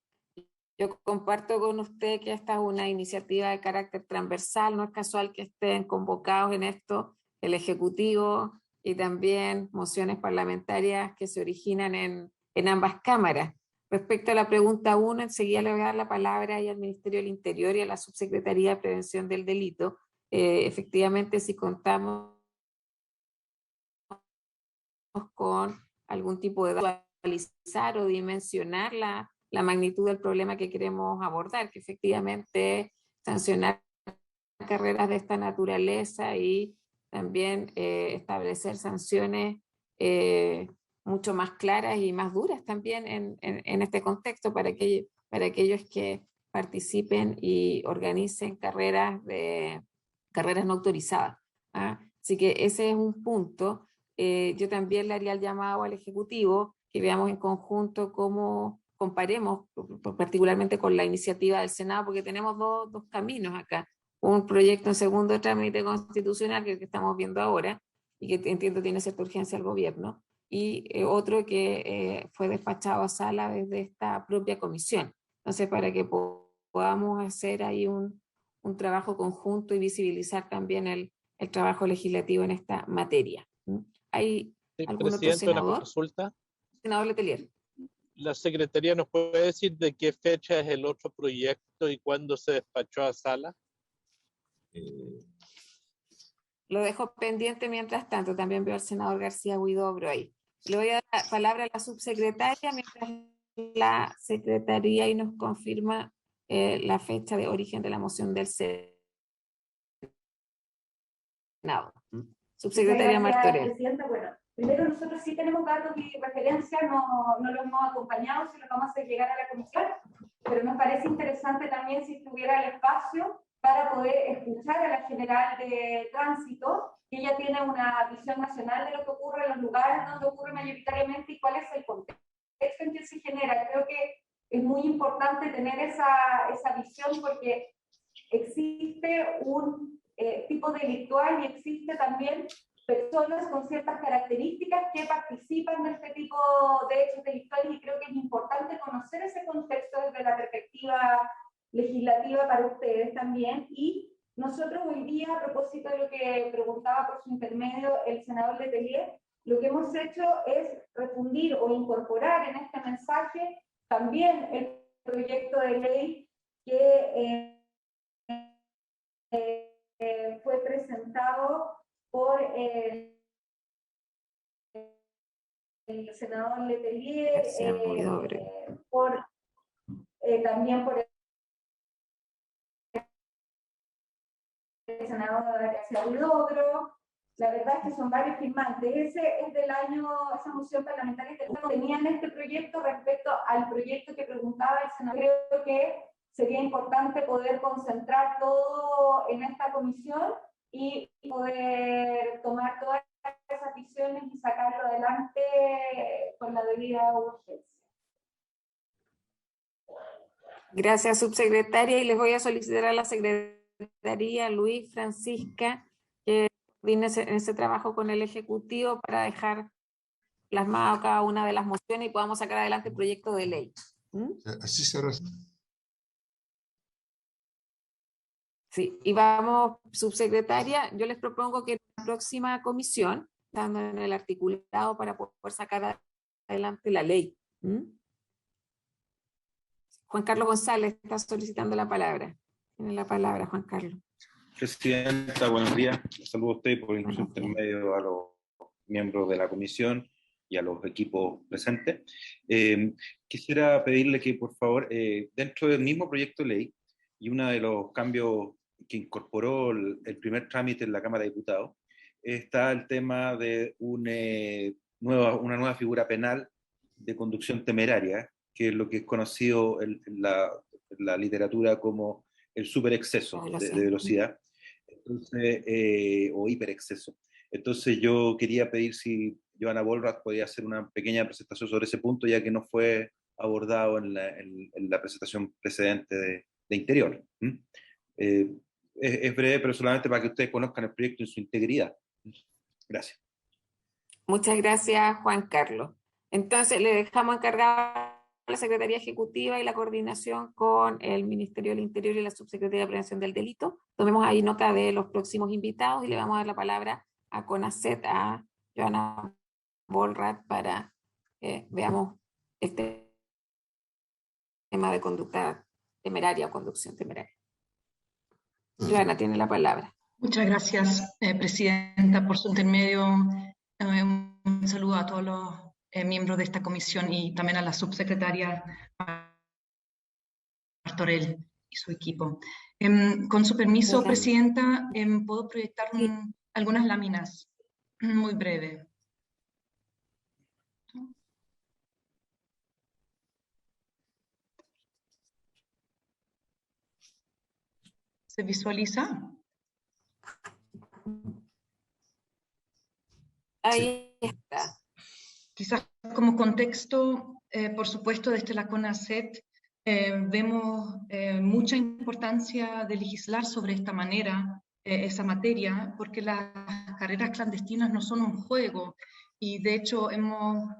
Yo comparto con usted que esta es una iniciativa de carácter transversal, no es casual que estén convocados en esto el Ejecutivo y también mociones parlamentarias que se originan en ambas cámaras. Respecto a la pregunta 1, enseguida le voy a dar la palabra ahí al Ministerio del Interior y a la Subsecretaría de Prevención del Delito. Efectivamente, si contamos con algún tipo de actualizar o dimensionar la magnitud del problema que queremos abordar, que efectivamente sancionar carreras de esta naturaleza y también establecer sanciones mucho más claras y más duras también en este contexto para aquellos que participen y organicen carreras no autorizadas. ¿Ah? Así que ese es un punto. Yo también le haría el llamado al Ejecutivo que veamos en conjunto cómo comparemos, particularmente con la iniciativa del Senado, porque tenemos dos caminos acá. Un proyecto en segundo trámite constitucional, que es el que estamos viendo ahora, y que entiendo tiene cierta urgencia al gobierno, y otro que fue despachado a sala desde esta propia comisión. Entonces, para que podamos hacer ahí un trabajo conjunto y visibilizar también el trabajo legislativo en esta materia. ¿Hay Sí, algún otro presidente, una senador? consulta. Senador Letelier. ¿La Secretaría nos puede decir de qué fecha es el otro proyecto y cuándo se despachó a sala? Lo dejo pendiente mientras tanto. También veo al senador García Huidobro ahí. Le voy a dar la palabra a la subsecretaria mientras la secretaría y nos confirma la fecha de origen de la moción del Senado. Subsecretaria Martorell. Presidenta. Bueno, primero nosotros sí tenemos datos y referencias, no los hemos acompañado, si los vamos a hacer llegar a la comisión, pero nos parece interesante también si tuviera el espacio para poder escuchar a la general de tránsito, que ella tiene una visión nacional de lo que ocurre en los lugares donde ocurre mayoritariamente y cuál es el contexto en que se genera. Creo que es muy importante tener esa visión porque existe un tipo delictual y existe también personas con ciertas características que participan de este tipo de hechos delictuales y creo que es importante conocer ese contexto desde la perspectiva legislativa para ustedes también. Y nosotros hoy día, a propósito de lo que preguntaba por su intermedio el senador Letelier, lo que hemos hecho es refundir o incorporar en este mensaje también el proyecto de ley que fue presentado por el senador Letelier, también por el senador García Huidobro, la verdad es que son varios firmantes. Ese es del año, esa moción parlamentaria que tenía en este proyecto respecto al proyecto que preguntaba el senador. Creo que sería importante poder concentrar todo en esta comisión y poder tomar todas esas visiones y sacarlo adelante con la debida urgencia. Gracias, subsecretaria, y les voy a solicitar a la secretaría, Luis, Francisca, que coordine en ese trabajo con el Ejecutivo para dejar plasmado cada una de las mociones y podamos sacar adelante el proyecto de ley. Así será. Sí, y vamos, subsecretaria, yo les propongo que en la próxima comisión, dando en el articulado para poder sacar adelante la ley. Juan Carlos González está solicitando la palabra. Tiene la palabra, Juan Carlos. Presidenta, buenos días. Saludo a usted por incluso intermedio a los miembros de la comisión y a los equipos presentes. Quisiera pedirle que, por favor, dentro del mismo proyecto de ley, y uno de los cambios que incorporó el primer trámite en la Cámara de Diputados, está el tema de una nueva figura penal de conducción temeraria, que es lo que es conocido en la literatura como el superexceso de velocidad, entonces, o hiperexceso. Entonces yo quería pedir si Johanna Bollrath podía hacer una pequeña presentación sobre ese punto, ya que no fue abordado en la presentación precedente de Interior. Es breve, pero solamente para que ustedes conozcan el proyecto en su integridad. Gracias. Muchas gracias, Juan Carlos. Entonces le dejamos encargada la Secretaría Ejecutiva y la coordinación con el Ministerio del Interior y la Subsecretaría de Prevención del Delito. Tomemos ahí nota de los próximos invitados y le vamos a dar la palabra a CONACET, a Johanna Bollrath, para que veamos este tema de conducta temeraria o conducción temeraria. Johanna tiene la palabra. Muchas gracias, Presidenta, por su intermedio. Un saludo a todos los miembros de esta comisión y también a la subsecretaria Martorell y su equipo. Con su permiso, Presidenta, puedo proyectar algunas láminas muy breves. ¿Se visualiza? Ahí está. Quizás como contexto, por supuesto, desde la CONACET vemos mucha importancia de legislar sobre esta manera, esa materia, porque las carreras clandestinas no son un juego, y de hecho hemos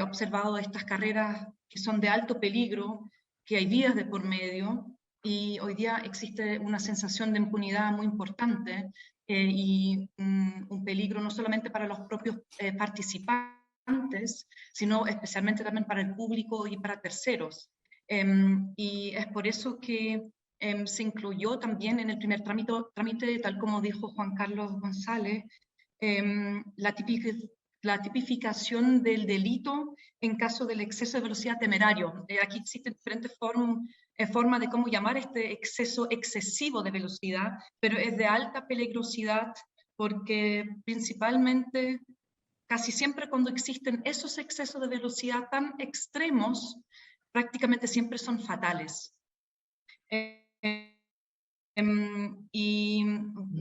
observado estas carreras que son de alto peligro, que hay vidas de por medio, y hoy día existe una sensación de impunidad muy importante y un peligro no solamente para los propios participantes, sino especialmente también para el público y para terceros. Y es por eso que se incluyó también en el primer trámite, tal como dijo Juan Carlos González, la tipificación del delito en caso del exceso de velocidad temerario. Aquí existen diferentes formas de cómo llamar este exceso excesivo de velocidad, pero es de alta peligrosidad porque principalmente, casi siempre cuando existen esos excesos de velocidad tan extremos, prácticamente siempre son fatales. Y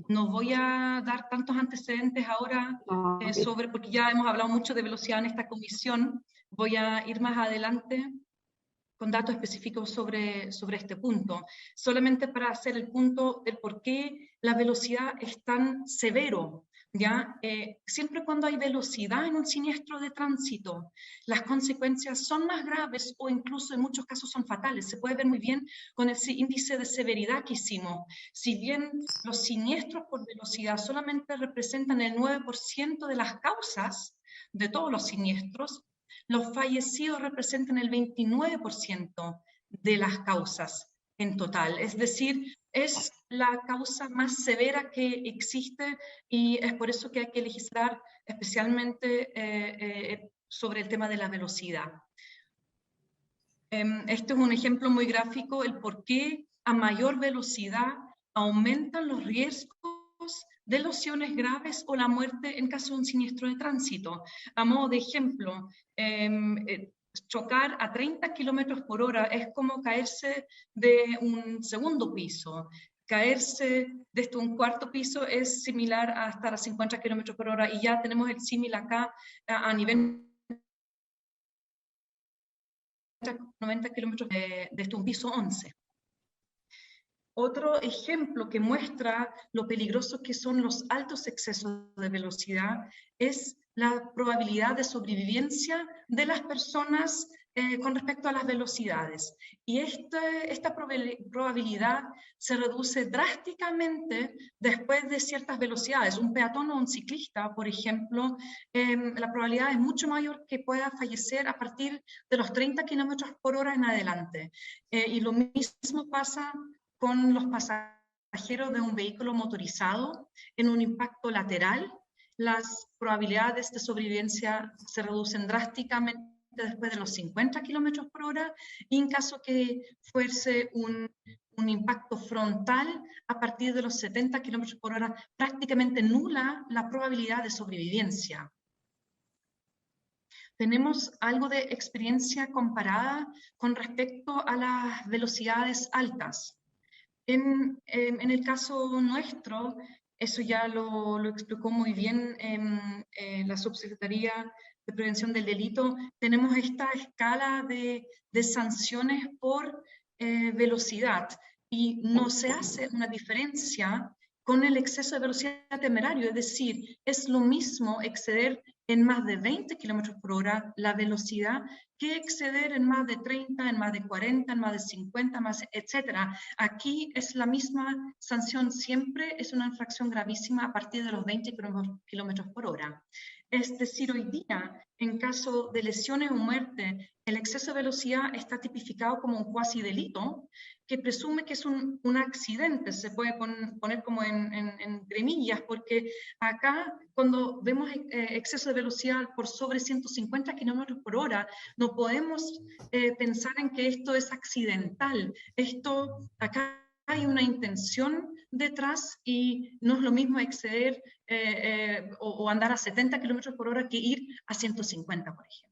no voy a dar tantos antecedentes ahora porque ya hemos hablado mucho de velocidad en esta comisión. Voy a ir más adelante con datos específicos sobre este punto, solamente para hacer el punto del por qué la velocidad es tan severo. ¿Ya? Siempre cuando hay velocidad en un siniestro de tránsito, las consecuencias son más graves o incluso en muchos casos son fatales. Se puede ver muy bien con el índice de severidad que hicimos. Si bien los siniestros por velocidad solamente representan el 9% de las causas de todos los siniestros, los fallecidos representan el 29% de las causas en total. Es decir, es la causa más severa que existe y es por eso que hay que legislar especialmente sobre el tema de la velocidad. Este es un ejemplo muy gráfico, el por qué a mayor velocidad aumentan los riesgos de lesiones graves o la muerte en caso de un siniestro de tránsito. A modo de ejemplo, chocar a 30 kilómetros por hora es como caerse de un segundo piso. Caerse desde un cuarto piso es similar a estar a 50 kilómetros por hora, y ya tenemos el símil acá a nivel 90 kilómetros desde un piso 11. Otro ejemplo que muestra lo peligrosos que son los altos excesos de velocidad es la probabilidad de sobrevivencia de las personas con respecto a las velocidades. Y esta probabilidad se reduce drásticamente después de ciertas velocidades. Un peatón o un ciclista, por ejemplo, la probabilidad es mucho mayor que pueda fallecer a partir de los 30 kilómetros por hora en adelante. Y lo mismo pasa con los pasajeros de un vehículo motorizado en un impacto lateral. Las probabilidades de sobrevivencia se reducen drásticamente después de los 50 kilómetros por hora, y en caso que fuese un impacto frontal, a partir de los 70 kilómetros por hora, prácticamente nula la probabilidad de sobrevivencia. Tenemos algo de experiencia comparada con respecto a las velocidades altas. En el caso nuestro, eso ya lo explicó muy bien la Subsecretaría de Prevención del Delito, tenemos esta escala de sanciones por velocidad, y no se hace una diferencia con el exceso de velocidad temerario, es decir, es lo mismo exceder en más de 20 kilómetros por hora la velocidad que exceder en más de 30, en más de 40, en más de 50, etcétera. Aquí es la misma sanción siempre, es una infracción gravísima a partir de los 20 kilómetros por hora. Es decir, hoy día, en caso de lesiones o muerte, el exceso de velocidad está tipificado como un cuasi delito, que presume que es un accidente, se puede poner como en gremillas, porque acá cuando vemos exceso de velocidad por sobre 150 kilómetros por hora, no podemos pensar en que esto es accidental. Acá hay una intención detrás, y no es lo mismo exceder o andar a 70 kilómetros por hora que ir a 150, por ejemplo.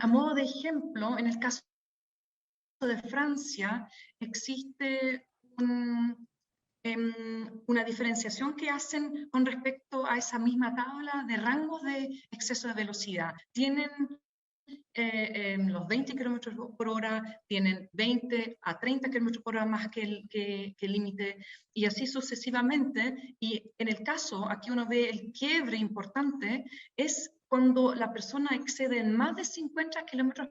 A modo de ejemplo, en el caso de Francia, existe una diferenciación que hacen con respecto a esa misma tabla de rangos de exceso de velocidad. Tienen los 20 kilómetros por hora, tienen 20 a 30 kilómetros por hora más que el límite, y así sucesivamente. Y en el caso, aquí uno ve el quiebre importante, es cuando la persona excede en más de 50 kilómetros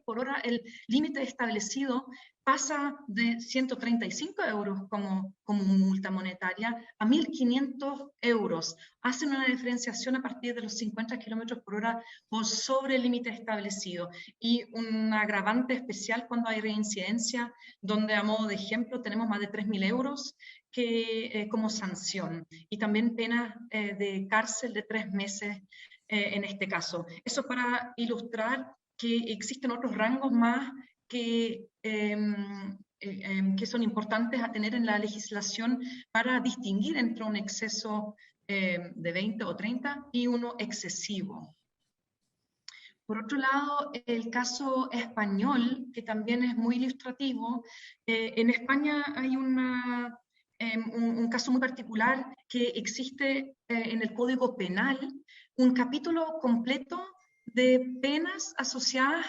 por hora el límite establecido, pasa de 135 euros como multa monetaria a 1.500 euros. Hacen una diferenciación a partir de los 50 kilómetros por hora por sobre el límite establecido, y un agravante especial cuando hay reincidencia, donde a modo de ejemplo tenemos más de 3.000 euros como sanción, y también pena de cárcel de 3 meses en este caso. Eso para ilustrar que existen otros rangos más que son importantes a tener en la legislación para distinguir entre un exceso de 20 o 30 y uno excesivo. Por otro lado, el caso español, que también es muy ilustrativo, en España hay un caso muy particular que existe en el Código Penal, un capítulo completo de penas asociadas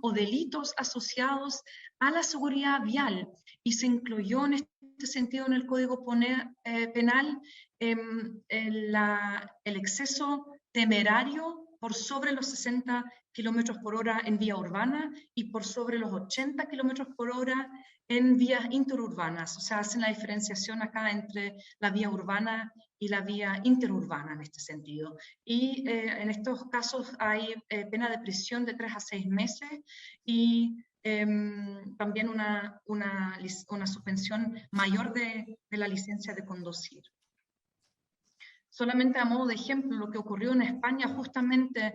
o delitos asociados a la seguridad vial, y se incluyó en este sentido en el Código Penal el exceso temerario por sobre los 60 kilómetros por hora en vía urbana y por sobre los 80 kilómetros por hora en vías interurbanas. O sea, hacen la diferenciación acá entre la vía urbana y la vía interurbana en este sentido. Y en estos casos hay pena de prisión de 3 a 6 meses y también una suspensión mayor de la licencia de conducir. Solamente a modo de ejemplo, lo que ocurrió en España justamente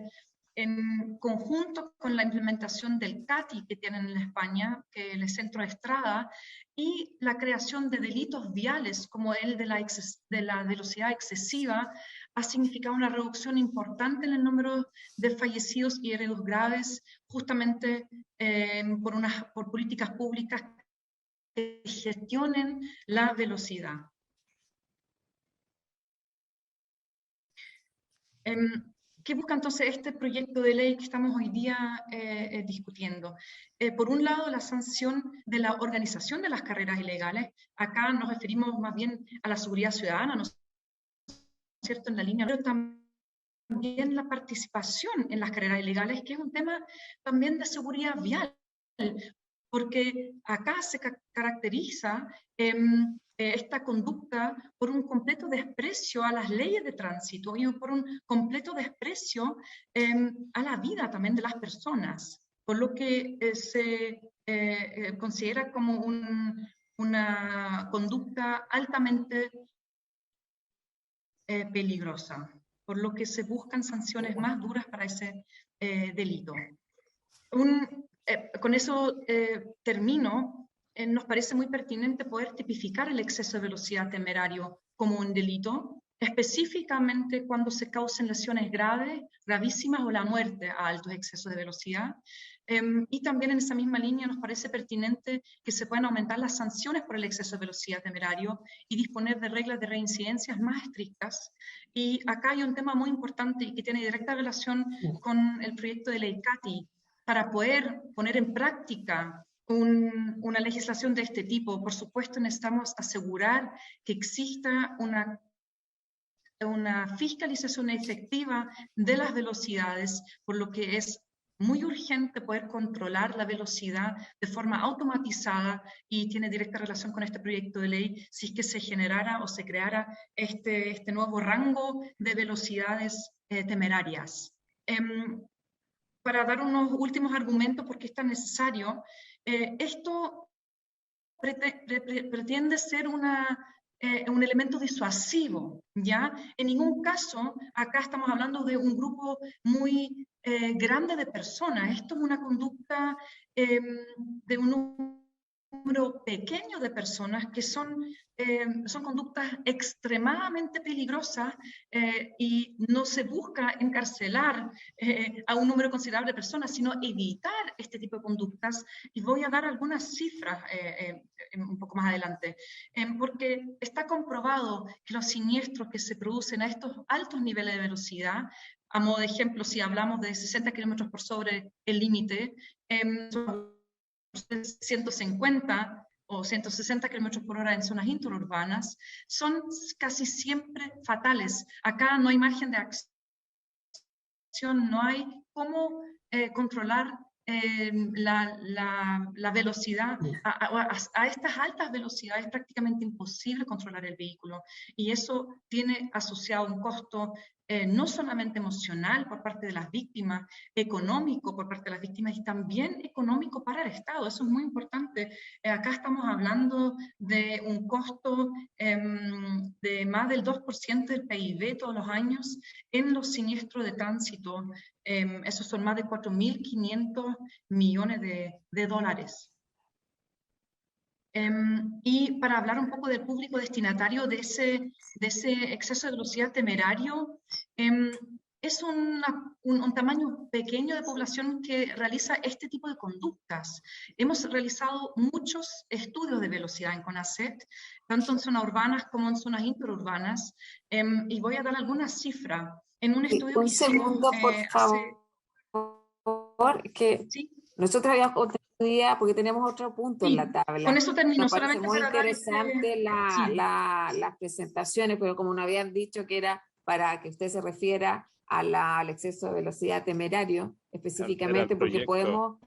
en conjunto con la implementación del CATI que tienen en España, que es el Centro de Estrada, y la creación de delitos viales como el de la velocidad excesiva, ha significado una reducción importante en el número de fallecidos y heridos graves, justamente por políticas públicas que gestionen la velocidad. ¿Qué busca entonces este proyecto de ley que estamos hoy día discutiendo? Por un lado, la sanción de la organización de las carreras ilegales. Acá nos referimos más bien a la seguridad ciudadana, ¿no es cierto?, en la línea, pero también la participación en las carreras ilegales, que es un tema también de seguridad vial, porque acá se caracteriza esta conducta por un completo desprecio a las leyes de tránsito y por un completo desprecio a la vida también de las personas, por lo que se considera como una conducta altamente peligrosa, por lo que se buscan sanciones más duras para ese delito. Con eso termino. Nos parece muy pertinente poder tipificar el exceso de velocidad temerario como un delito, específicamente cuando se causen lesiones graves, gravísimas o la muerte a altos excesos de velocidad. Y también en esa misma línea nos parece pertinente que se puedan aumentar las sanciones por el exceso de velocidad temerario y disponer de reglas de reincidencias más estrictas. Y acá hay un tema muy importante y que tiene directa relación con el proyecto de ley CATI, para poder poner en práctica una legislación de este tipo. Por supuesto, necesitamos asegurar que exista una fiscalización efectiva de las velocidades, por lo que es muy urgente poder controlar la velocidad de forma automatizada, y tiene directa relación con este proyecto de ley si es que se generara o se creara este nuevo rango de velocidades temerarias. Para dar unos últimos argumentos por qué es tan necesario, esto pretende ser un elemento disuasivo, ¿ya? En ningún caso, acá estamos hablando de un grupo muy grande de personas. Esto es una conducta de un número pequeño de personas que son conductas extremadamente peligrosas, y no se busca encarcelar a un número considerable de personas, sino evitar este tipo de conductas. Y voy a dar algunas cifras un poco más adelante, porque está comprobado que los siniestros que se producen a estos altos niveles de velocidad, a modo de ejemplo, si hablamos de 60 kilómetros por sobre el límite, 150 o 160 kilómetros por hora en zonas interurbanas, son casi siempre fatales. Acá no hay margen de acción, no hay cómo controlar la velocidad. A estas altas velocidades es prácticamente imposible controlar el vehículo, y eso tiene asociado un costo no solamente emocional por parte de las víctimas, económico por parte de las víctimas y también económico para el Estado. Eso es muy importante. Acá estamos hablando de un costo de más del 2% del PIB todos los años en los siniestros de tránsito. Esos son más de 4.500 millones de dólares. Y para hablar un poco del público destinatario de ese exceso de velocidad temerario, es un tamaño pequeño de población que realiza este tipo de conductas. Hemos realizado muchos estudios de velocidad en CONACYT, tanto en zonas urbanas como en zonas interurbanas, y voy a dar algunas cifras. En un estudio un segundo, por favor, que ¿sí? Nosotros habíamos día porque tenemos otro punto en la tabla. Con eso termino. Me parece muy interesante las presentaciones, pero como nos habían dicho que era para que usted se refiera al exceso de velocidad temerario, específicamente, porque podemos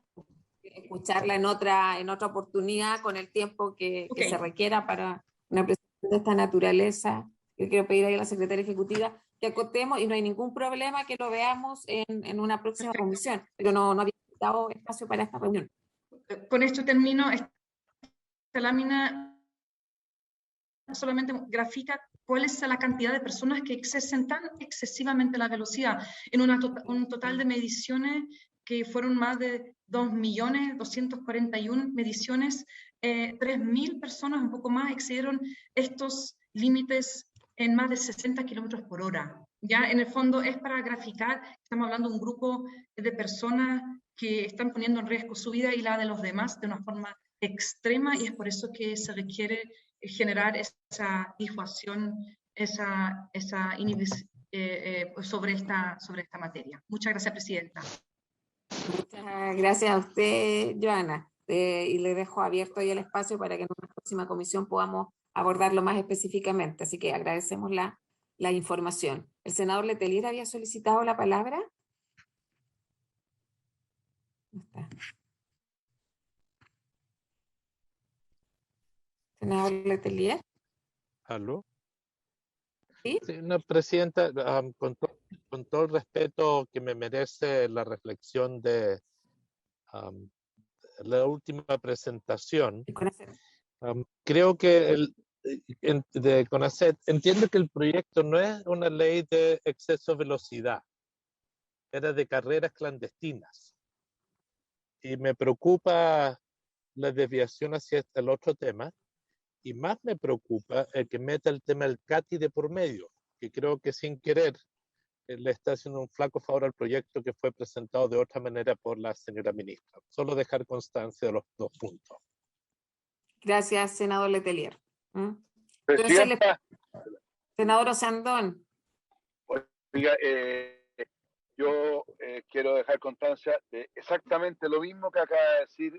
escucharla en otra oportunidad con el tiempo que se requiera para una presentación de esta naturaleza. Yo quiero pedir ahí a la secretaria ejecutiva que acotemos, y no hay ningún problema que lo veamos en una próxima comisión, pero no había dado espacio para esta reunión. Con esto termino. Esta lámina solamente grafica cuál es la cantidad de personas que exceden tan excesivamente la velocidad. En un total de mediciones que fueron más de 2.241.000 mediciones, 3.000 personas, un poco más, excedieron estos límites en más de 60 kilómetros por hora. Ya en el fondo es para graficar, estamos hablando de un grupo de personas que están poniendo en riesgo su vida y la de los demás de una forma extrema, y es por eso que se requiere generar esa disuasión, esa inhibición sobre esta materia. Muchas gracias, Presidenta. Muchas gracias a usted, Joana. Y le dejo abierto ahí el espacio para que en una próxima comisión podamos abordarlo más específicamente. Así que agradecemos la información. ¿El senador Letelier había solicitado la palabra? No está. Senador Letelier. ¿Aló? ¿Sí? Sí, no, Presidenta, con todo el respeto que me merece la reflexión de la última presentación, creo que de CONACET entiendo que el proyecto no es una ley de exceso de velocidad, era de carreras clandestinas. Y me preocupa la desviación hacia el otro tema, y más me preocupa el que meta el tema del CATI de por medio, que creo que sin querer le está haciendo un flaco favor al proyecto que fue presentado de otra manera por la señora ministra. Solo dejar constancia de los dos puntos. Gracias, senador Letelier. Presidenta. Senador Osandón. Oiga, yo quiero dejar constancia de exactamente lo mismo que acaba de decir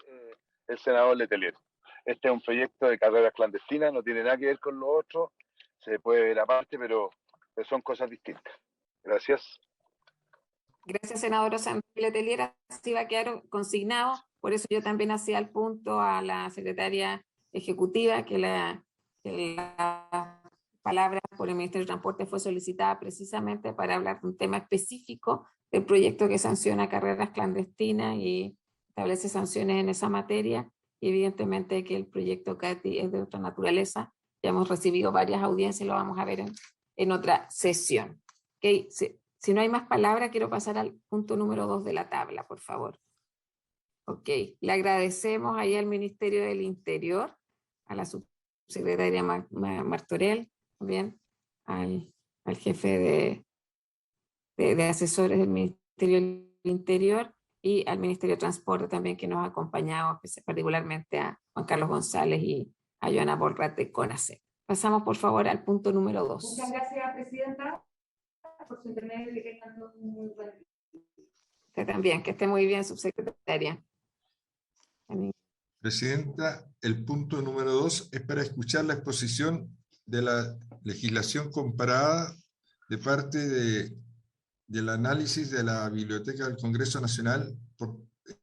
el senador Letelier. Este es un proyecto de carreras clandestinas, no tiene nada que ver con lo otro, se puede ver aparte, pero son cosas distintas. Gracias. Gracias, senador Osandón Letelier. Así va a quedar consignado. Por eso yo también hacía el punto a la secretaria ejecutiva que la palabra por el Ministerio de Transporte fue solicitada precisamente para hablar de un tema específico del proyecto que sanciona carreras clandestinas y establece sanciones en esa materia. Y evidentemente que el proyecto CATI es de otra naturaleza. Ya hemos recibido varias audiencias y lo vamos a ver en otra sesión. Okay. Si no hay más palabras, quiero pasar al punto número 2 de la tabla, por favor. Ok, le agradecemos ahí al Ministerio del Interior, a la subsecretaria Martorell, también al jefe de asesores del Ministerio del Interior y al Ministerio de Transporte también, que nos ha acompañado, particularmente a Juan Carlos González y a Joana Borrat de CONACET. Pasamos, por favor, al punto número 2. Muchas gracias, Presidenta, por su intermedio y que tengan un muy buen día. Usted también, que esté muy bien, subsecretaria. Presidenta, el punto número 2 es para escuchar la exposición de la legislación comparada de parte del análisis de la Biblioteca del Congreso Nacional por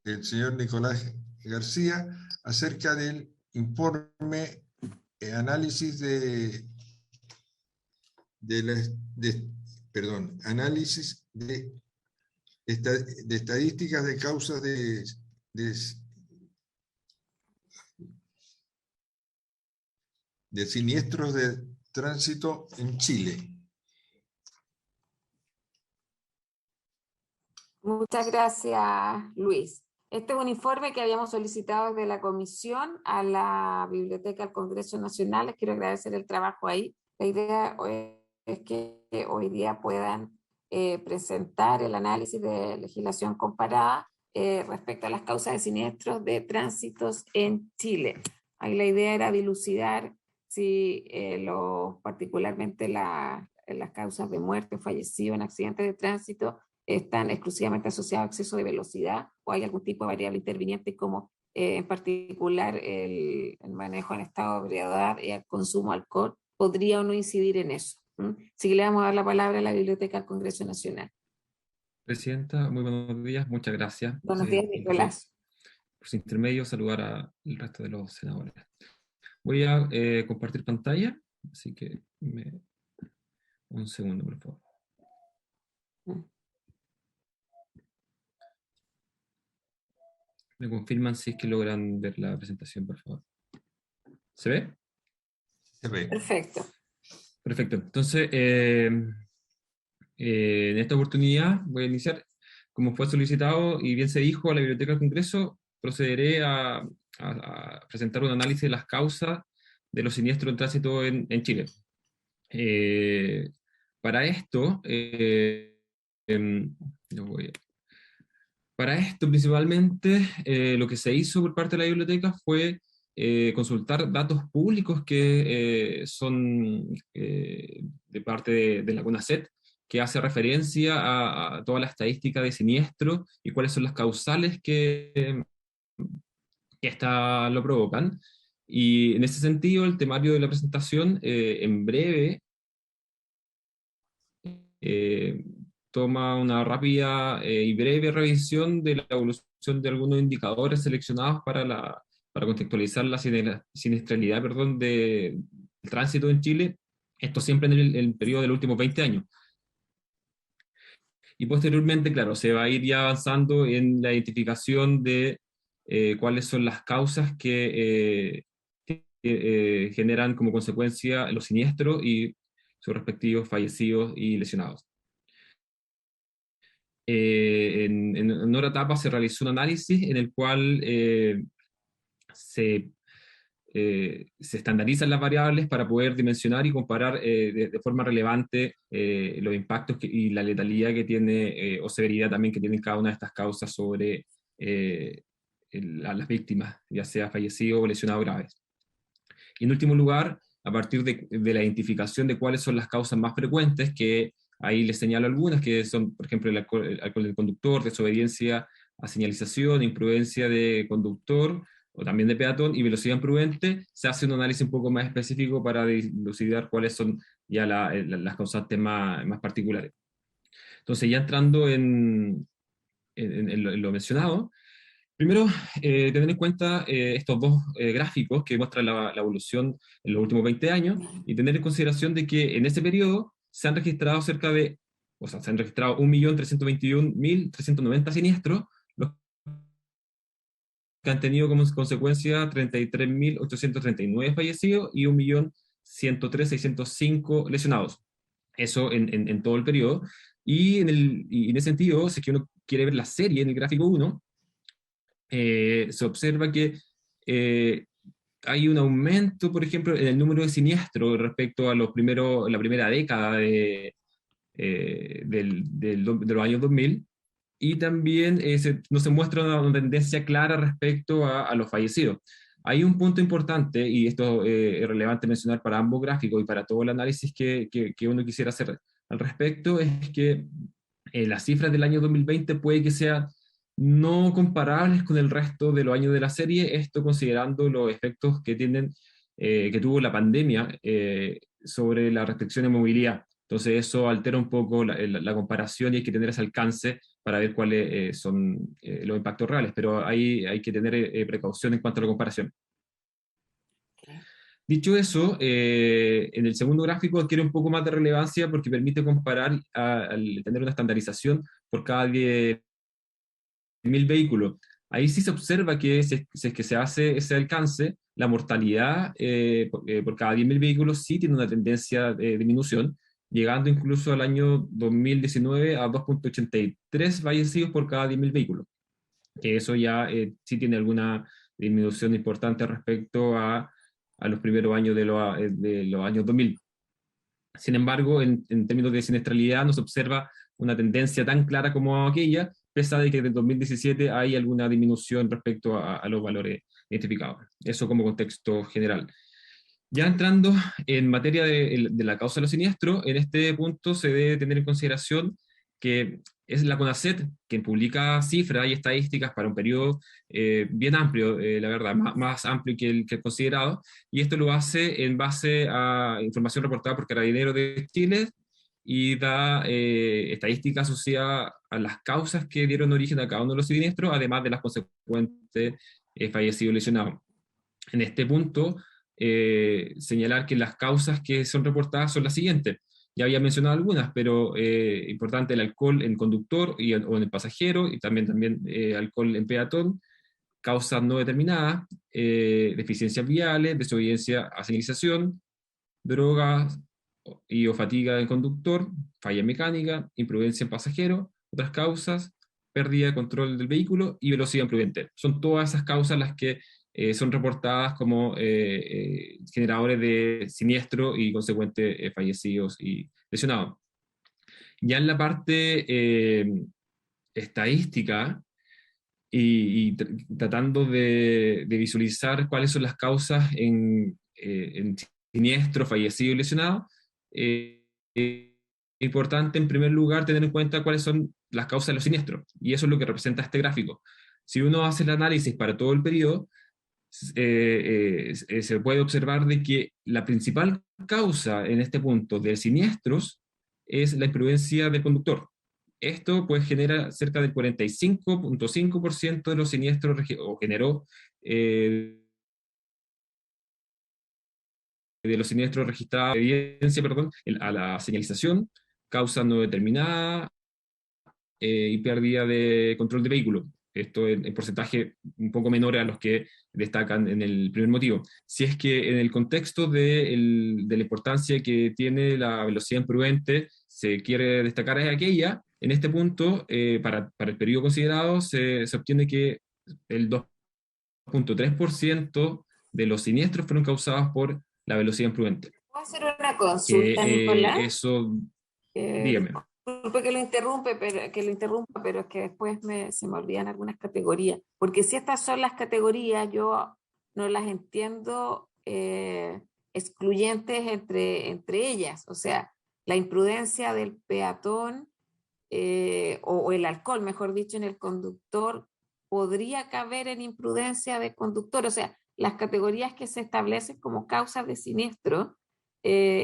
el señor Nicolás García acerca del informe análisis análisis de estadísticas de causas de siniestros de tránsito en Chile. Muchas gracias, Luis. Este es un informe que habíamos solicitado desde la Comisión a la Biblioteca del Congreso Nacional. Les quiero agradecer el trabajo ahí. La idea es que hoy día puedan presentar el análisis de legislación comparada respecto a las causas de siniestros de tránsitos en Chile. Ahí la idea era dilucidar si particularmente las causas de muerte o fallecido en accidentes de tránsito están exclusivamente asociados a exceso de velocidad o hay algún tipo de variable interviniente como en particular el manejo en estado de ebriedad y el consumo de alcohol podría o no incidir en eso. Así que le vamos a dar la palabra a la Biblioteca del Congreso Nacional. Presidenta, muy buenos días, muchas gracias. Buenos días, Nicolás. Por su intermedio, saludar al resto de los senadores. Voy a compartir pantalla, así que un segundo, por favor. Me confirman si es que logran ver la presentación, por favor. ¿Se ve? Se ve. Perfecto. Perfecto. Entonces, en esta oportunidad voy a iniciar, como fue solicitado y bien se dijo a la Biblioteca del Congreso, procederé a presentar un análisis de las causas de los siniestros en tránsito en Chile. Para esto, principalmente, lo que se hizo por parte de la biblioteca fue consultar datos públicos que son de parte de la CONACET, que hace referencia a toda la estadística de siniestro y cuáles son las causales que lo provocan. Y en ese sentido, el temario de la presentación, en breve, toma una rápida y breve revisión de la evolución de algunos indicadores seleccionados para contextualizar la siniestralidad, del tránsito en Chile, esto siempre en el periodo de los últimos 20 años. Y posteriormente, claro, se va a ir ya avanzando en la identificación de cuáles son las causas que generan como consecuencia los siniestros y sus respectivos fallecidos y lesionados. En otra etapa se realizó un análisis en el cual se estandarizan las variables para poder dimensionar y comparar de forma relevante los impactos y la letalidad que tiene, o severidad también que tienen cada una de estas causas sobre las víctimas, ya sea fallecidos o lesionados graves. Y en último lugar, a partir de la identificación de cuáles son las causas más frecuentes, que ahí les señalo algunas, que son, por ejemplo, el alcohol del conductor, desobediencia a señalización, imprudencia de conductor, o también de peatón, y velocidad imprudente, se hace un análisis un poco más específico para dilucidar cuáles son ya las causantes más particulares. Entonces, ya entrando en lo mencionado, primero, tener en cuenta estos dos gráficos que muestran la evolución en los últimos 20 años, y tener en consideración de que en ese periodo se han registrado se han registrado 1.321.390 siniestros, los que han tenido como consecuencia 33.839 fallecidos y 1.103.605 lesionados. Eso en todo el periodo. Y en ese sentido, si es que uno quiere ver la serie en el gráfico 1, se observa que hay un aumento, por ejemplo, en el número de siniestros respecto a la primera década de los años 2000, y también no se muestra una tendencia clara respecto a los fallecidos. Hay un punto importante, y esto es relevante mencionar para ambos gráficos y para todo el análisis que uno quisiera hacer al respecto, es que las cifras del año 2020 puede que sean no comparables con el resto de los años de la serie, esto considerando los efectos que tuvo la pandemia sobre la restricción de movilidad. Entonces eso altera un poco la comparación, y hay que tener ese alcance para ver cuáles son los impactos reales, pero hay que tener precaución en cuanto a la comparación. Dicho eso, en el segundo gráfico adquiere un poco más de relevancia porque permite comparar al tener una estandarización por cada 10.000 vehículos. Ahí sí se observa que si es que se hace ese alcance, la mortalidad por cada 10.000 vehículos sí tiene una tendencia de disminución, llegando incluso al año 2019 a 2.83 fallecidos por cada 10.000 vehículos. Que eso ya sí tiene alguna disminución importante respecto a los primeros años de los años 2000. Sin embargo, en términos de siniestralidad no se observa una tendencia tan clara como aquella, pese a que desde 2017 hay alguna disminución respecto a los valores identificados. Eso como contexto general. Ya entrando en materia de la causa de los siniestros, en este punto se debe tener en consideración que es la CONACET quien publica cifras y estadísticas para un periodo bien amplio, la verdad, más amplio que el considerado, y esto lo hace en base a información reportada por Carabineros de Chile, y da estadísticas asociadas a las causas que dieron origen a cada uno de los siniestros, además de las consecuentes fallecidos y lesionados. En este punto, señalar que las causas que son reportadas son las siguientes. Ya había mencionado algunas, pero importante el alcohol en conductor o en el pasajero, y también alcohol en peatón, causas no determinadas, deficiencias viales, desobediencia a señalización, drogas o fatiga del conductor, falla mecánica, imprudencia en pasajero, otras causas, pérdida de control del vehículo y velocidad imprudente. Son todas esas causas las que son reportadas como generadores de siniestro y consecuente fallecidos y lesionados. Ya en la parte estadística y tratando de visualizar cuáles son las causas en siniestro, fallecido y lesionado, es importante en primer lugar tener en cuenta cuáles son las causas de los siniestros, y eso es lo que representa este gráfico. Si uno hace el análisis para todo el periodo, se puede observar de que la principal causa en este punto de siniestros es la imprudencia del conductor. Esto pues genera cerca del 45.5% de los siniestros, o generó de los siniestros registrados, evidencia, perdón, a la señalización, causa no determinada y pérdida de control de vehículo. Esto en porcentaje un poco menor a los que destacan en el primer motivo. Si es que en el contexto de la importancia que tiene la velocidad imprudente se quiere destacar es aquella, en este punto, para el periodo considerado, se obtiene que el 2.3% de los siniestros fueron causados por la velocidad imprudente. ¿Puedo hacer una consulta, Nicolás? Eso, dígame. Disculpe que lo interrumpa, pero es que después se me olvidan algunas categorías. Porque si estas son las categorías, yo no las entiendo excluyentes entre ellas. O sea, la imprudencia del peatón o el alcohol, mejor dicho, en el conductor, podría caber en imprudencia de conductor. O sea, las categorías que se establecen como causas de siniestro,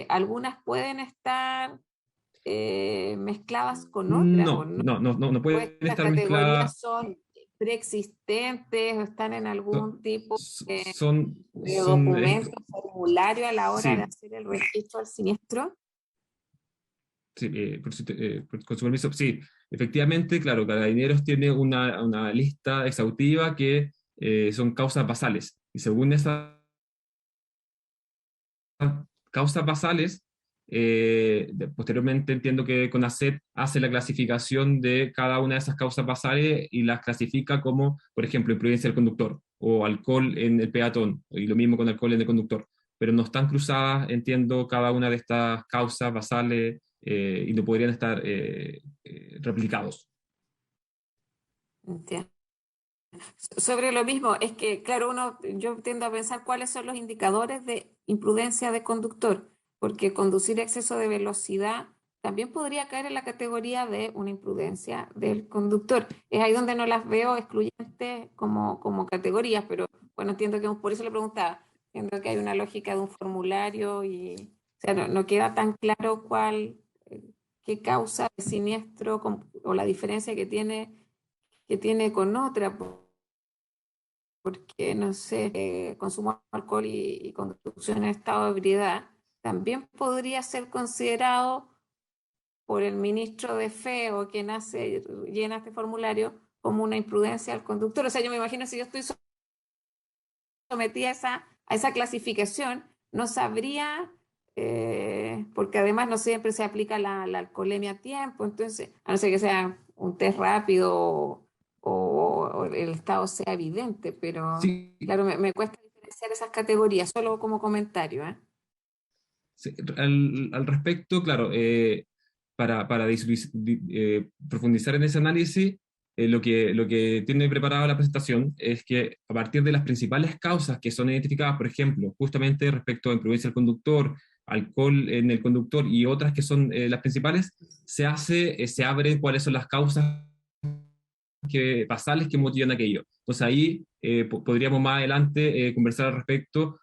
algunas pueden estar mezcladas con otras. No pueden estar mezcladas. ¿Las categorías son preexistentes o están en algún tipo de documento, formulario a la hora de hacer el registro al siniestro? Sí, con su permiso, sí, efectivamente, claro, Carabineros tiene una lista exhaustiva que son causas basales, y según esas causas basales, posteriormente entiendo que CONACET hace la clasificación de cada una de esas causas basales y las clasifica como, por ejemplo, imprudencia del conductor o alcohol en el peatón, y lo mismo con alcohol en el conductor, pero no están cruzadas, entiendo, cada una de estas causas basales y no podrían estar replicados. Entiendo. Sobre lo mismo, es que, claro, yo tiendo a pensar cuáles son los indicadores de imprudencia de conductor, porque conducir a exceso de velocidad también podría caer en la categoría de una imprudencia del conductor. Es ahí donde no las veo excluyentes como categorías, pero bueno, entiendo que por eso le preguntaba, entiendo que hay una lógica de un formulario y, o sea, no queda tan claro qué causa el siniestro o la diferencia que tiene con otra, porque, no sé, consumo de alcohol y conducción en estado de ebriedad también podría ser considerado por el ministro de Fe o quien llena este formulario como una imprudencia al conductor. O sea, yo me imagino, si yo estoy sometida a esa clasificación, no sabría, porque además no siempre se aplica la alcoholemia a tiempo, entonces, a no ser que sea un test rápido o el estado sea evidente, pero sí, claro, me cuesta diferenciar esas categorías, solo como comentario. Sí, al respecto, claro, para profundizar en ese análisis, lo que tiene preparada la presentación es que a partir de las principales causas que son identificadas, por ejemplo, justamente respecto a imprudencia del conductor, alcohol en el conductor y otras que son las principales, se abre cuáles son las causas basales que motivan aquello. Entonces ahí podríamos más adelante conversar al respecto,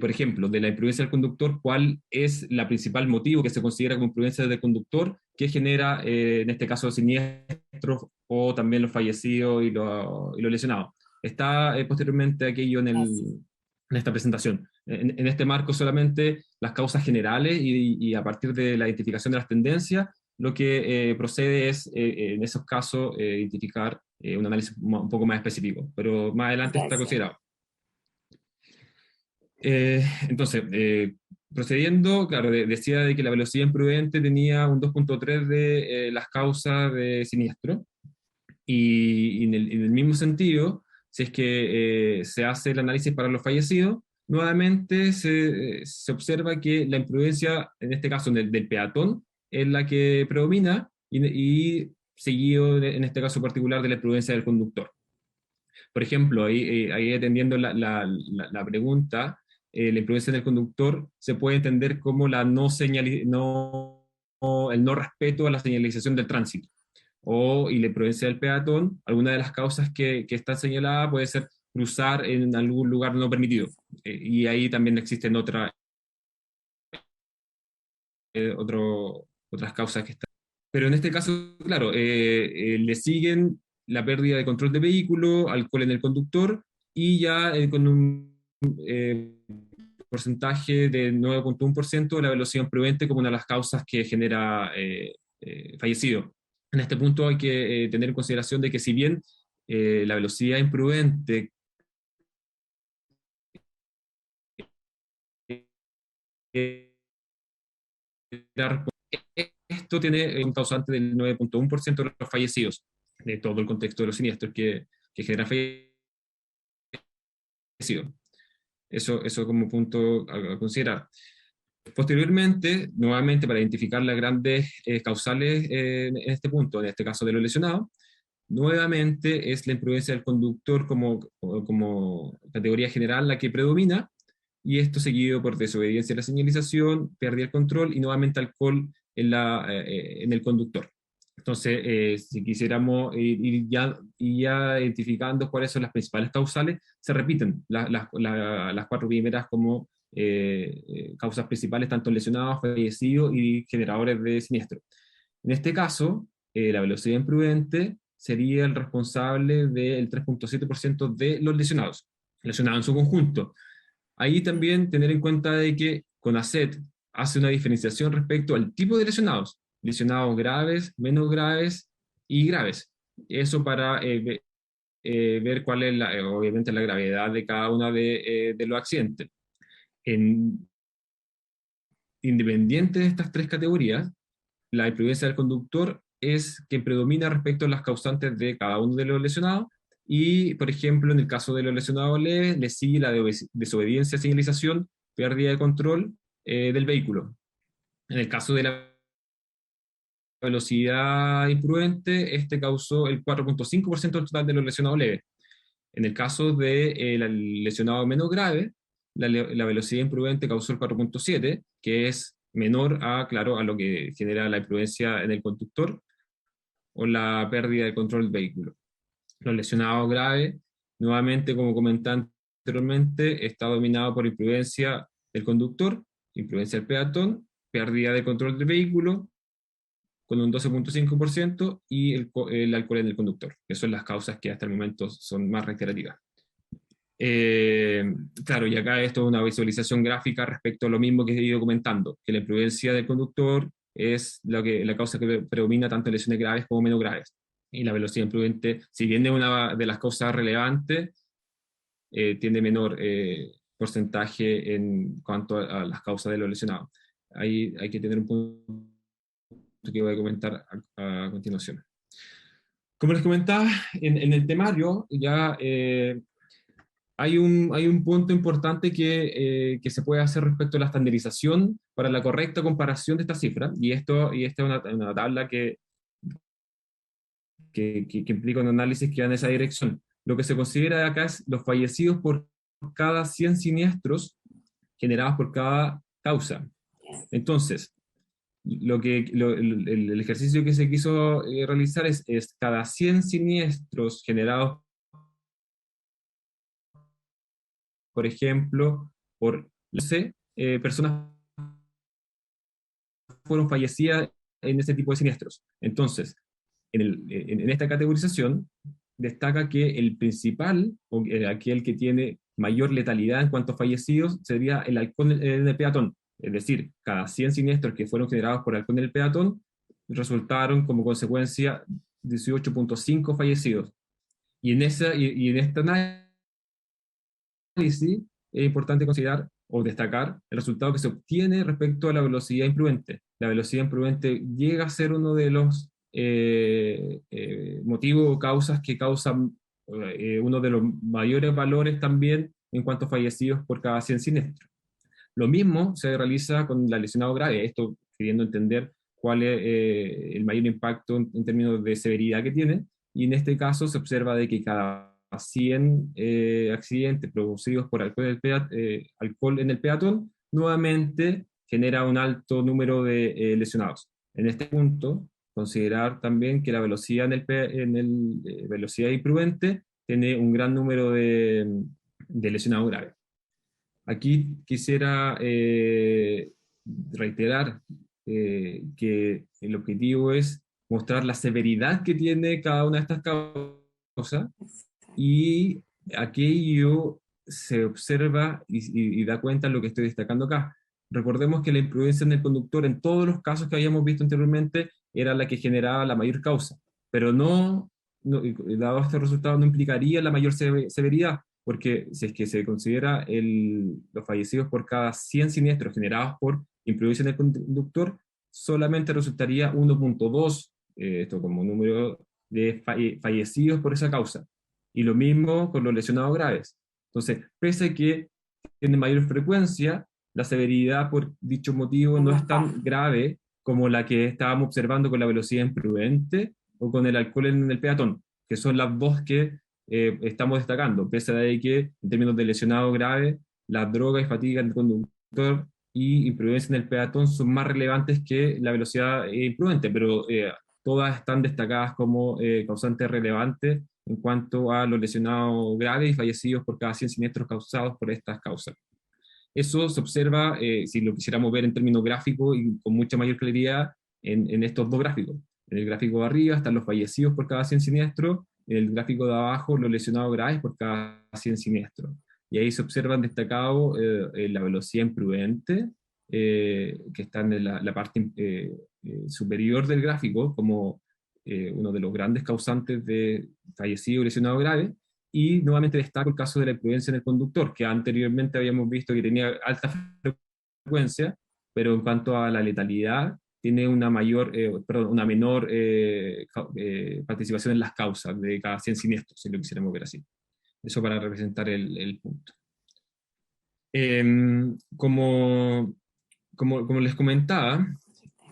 por ejemplo, de la imprudencia del conductor, cuál es el principal motivo que se considera como imprudencia del conductor que genera, en este caso, siniestros o también los fallecidos y los lesionados. Está posteriormente aquello en esta presentación. En este marco solamente las causas generales y a partir de la identificación de las tendencias, lo que procede es, en esos casos, identificar un análisis un poco más específico, pero más adelante está considerado. Entonces, procediendo, claro, decía de que la velocidad imprudente tenía un 2.3 de las causas de siniestro, y en el mismo sentido, si es que se hace el análisis para los fallecidos, nuevamente se observa que la imprudencia, en este caso del peatón, es la que predomina, y seguido, en este caso particular, de la imprudencia del conductor. Por ejemplo, ahí atendiendo la pregunta, la imprudencia del conductor se puede entender como la el no respeto a la señalización del tránsito, y la imprudencia del peatón. Alguna de las causas que está señalada puede ser cruzar en algún lugar no permitido, y ahí también existen otras causas que están. Pero en este caso, claro, le siguen la pérdida de control de vehículo, alcohol en el conductor, y ya con un porcentaje de 9.1% de la velocidad imprudente como una de las causas que genera fallecido. En este punto hay que tener en consideración de que, si bien la velocidad imprudente esto tiene un causante del 9.1% de los fallecidos, de todo el contexto de los siniestros que generan fallecidos. Eso como punto a considerar. Posteriormente, nuevamente, para identificar las grandes causales en este punto, en este caso de los lesionados, nuevamente es la imprudencia del conductor como categoría general la que predomina, y esto seguido por desobediencia a la señalización, pérdida de control y nuevamente alcohol en el conductor. Entonces, si quisiéramos ir ya identificando cuáles son las principales causales, se repiten las 4 primeras como causas principales, tanto lesionados, fallecidos y generadores de siniestro. En este caso, la velocidad imprudente sería el responsable del 3.7% de los lesionados en su conjunto. Ahí también tener en cuenta de que CONACET hace una diferenciación respecto al tipo de lesionados graves, menos graves y graves. Eso para ver cuál es obviamente la gravedad de cada uno de los accidentes. Independiente de estas 3 categorías, la imprudencia del conductor es quien predomina respecto a las causantes de cada uno de los lesionados, y, por ejemplo, en el caso de los lesionados leves, le sigue la desobediencia a señalización, pérdida de control del vehículo. En el caso de la velocidad imprudente, este causó el 4.5% del total de los lesionados leves. En el caso del lesionado menos grave, la velocidad imprudente causó el 4.7%, que es menor a lo que genera la imprudencia en el conductor o la pérdida de control del vehículo. Los lesionados graves, nuevamente, como comenté anteriormente, está dominado por imprudencia del conductor, imprudencia del peatón, pérdida de control del vehículo, con un 12.5%, y el alcohol en el conductor, que son las causas que hasta el momento son más reiterativas. Claro, y acá esto es una visualización gráfica respecto a lo mismo que he ido comentando, que la imprudencia del conductor es la causa que predomina tanto en lesiones graves como menos graves. Y la velocidad imprudente, si bien es una de las causas relevantes, tiene menor porcentaje en cuanto a las causas de los lesionados. Ahí hay que tener un punto que voy a comentar a continuación. Como les comentaba, en el temario ya hay un punto importante que se puede hacer respecto a la estandarización para la correcta comparación de estas cifras, y esta es una tabla que implica un análisis que va en esa dirección. Lo que se considera acá es los fallecidos por cada 100 siniestros generados por cada causa. Entonces, el ejercicio que se quiso realizar es cada 100 siniestros generados, por ejemplo, por 12 personas fueron fallecidas en ese tipo de siniestros. Entonces, en esta categorización destaca que el principal, o aquel que tiene mayor letalidad en cuanto a fallecidos, sería el alcohol en el peatón. Es decir, cada 100 siniestros que fueron generados por alcohol en el peatón resultaron como consecuencia 18.5 fallecidos. Y en este análisis es importante considerar o destacar el resultado que se obtiene respecto a la velocidad imprudente. La velocidad imprudente llega a ser uno de los motivos o causas que causan uno de los mayores valores también en cuanto a fallecidos por cada 100 siniestros. Lo mismo se realiza con la lesionado grave, esto queriendo entender cuál es el mayor impacto en términos de severidad que tiene, y en este caso se observa de que cada 100 accidentes producidos por alcohol en el peatón, nuevamente genera un alto número de lesionados. En este punto, considerar también que la velocidad velocidad imprudente tiene un gran número de lesionados graves. Aquí quisiera reiterar que el objetivo es mostrar la severidad que tiene cada una de estas causas, y aquello se observa y da cuenta de lo que estoy destacando acá. Recordemos que la imprudencia en el conductor, en todos los casos que habíamos visto anteriormente, era la que generaba la mayor causa, pero dado este resultado, no implicaría la mayor severidad, porque si es que se considera los fallecidos por cada 100 siniestros generados por imprudencia en el conductor, solamente resultaría 1.2, esto como número de fallecidos por esa causa. Y lo mismo con los lesionados graves. Entonces, pese a que tiene mayor frecuencia, la severidad por dicho motivo no es tan grave como la que estábamos observando con la velocidad imprudente o con el alcohol en el peatón, que son las dos que estamos destacando, pese a que en términos de lesionado grave, la droga y fatiga en el conductor y imprudencia en el peatón son más relevantes que la velocidad imprudente, pero todas están destacadas como causantes relevantes en cuanto a los lesionados graves y fallecidos por cada 100 siniestros causados por estas causas. Eso se observa, si lo quisiéramos ver en términos gráficos y con mucha mayor claridad, en estos dos gráficos. En el gráfico de arriba están los fallecidos por cada 100 siniestros, en el gráfico de abajo los lesionados graves por cada 100 siniestros. Y ahí se observan destacado la velocidad imprudente, que está en la parte superior del gráfico, como uno de los grandes causantes de fallecido y lesionado grave, y nuevamente destaco el caso de la imprudencia en el conductor, que anteriormente habíamos visto que tenía alta frecuencia, pero en cuanto a la letalidad, tiene una menor participación en las causas de cada 100 siniestros, si lo quisiéramos ver así. Eso para representar el punto. Como les comentaba,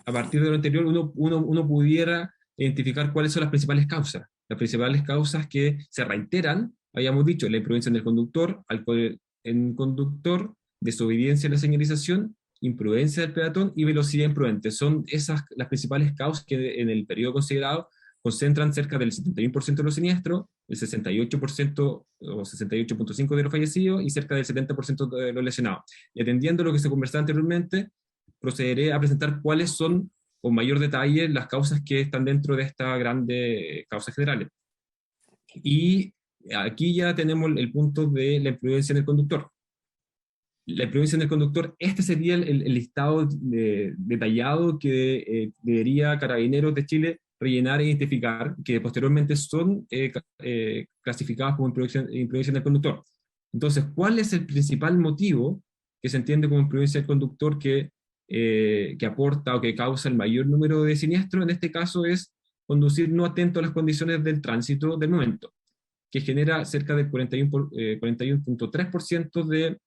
a partir de lo anterior uno pudiera identificar cuáles son las principales causas. Las principales causas que se reiteran, habíamos dicho, la imprudencia en el conductor, alcohol en conductor, desobediencia en la señalización, imprudencia del peatón y velocidad imprudente. Son esas las principales causas que en el periodo considerado concentran cerca del 71% de los siniestros, el 68% o 68.5% de los fallecidos y cerca del 70% de los lesionados. Y atendiendo a lo que se conversaba anteriormente, procederé a presentar cuáles son, con mayor detalle, las causas que están dentro de estas grandes causas generales. Y aquí ya tenemos el punto de la imprudencia en el conductor. La imprudencia en el conductor, este sería el listado detallado que debería Carabineros de Chile rellenar e identificar, que posteriormente son clasificadas como imprudencia en el conductor. Entonces, ¿cuál es el principal motivo que se entiende como imprudencia del conductor que aporta o que causa el mayor número de siniestros? En este caso es conducir no atento a las condiciones del tránsito del momento, que genera cerca del 41.3% de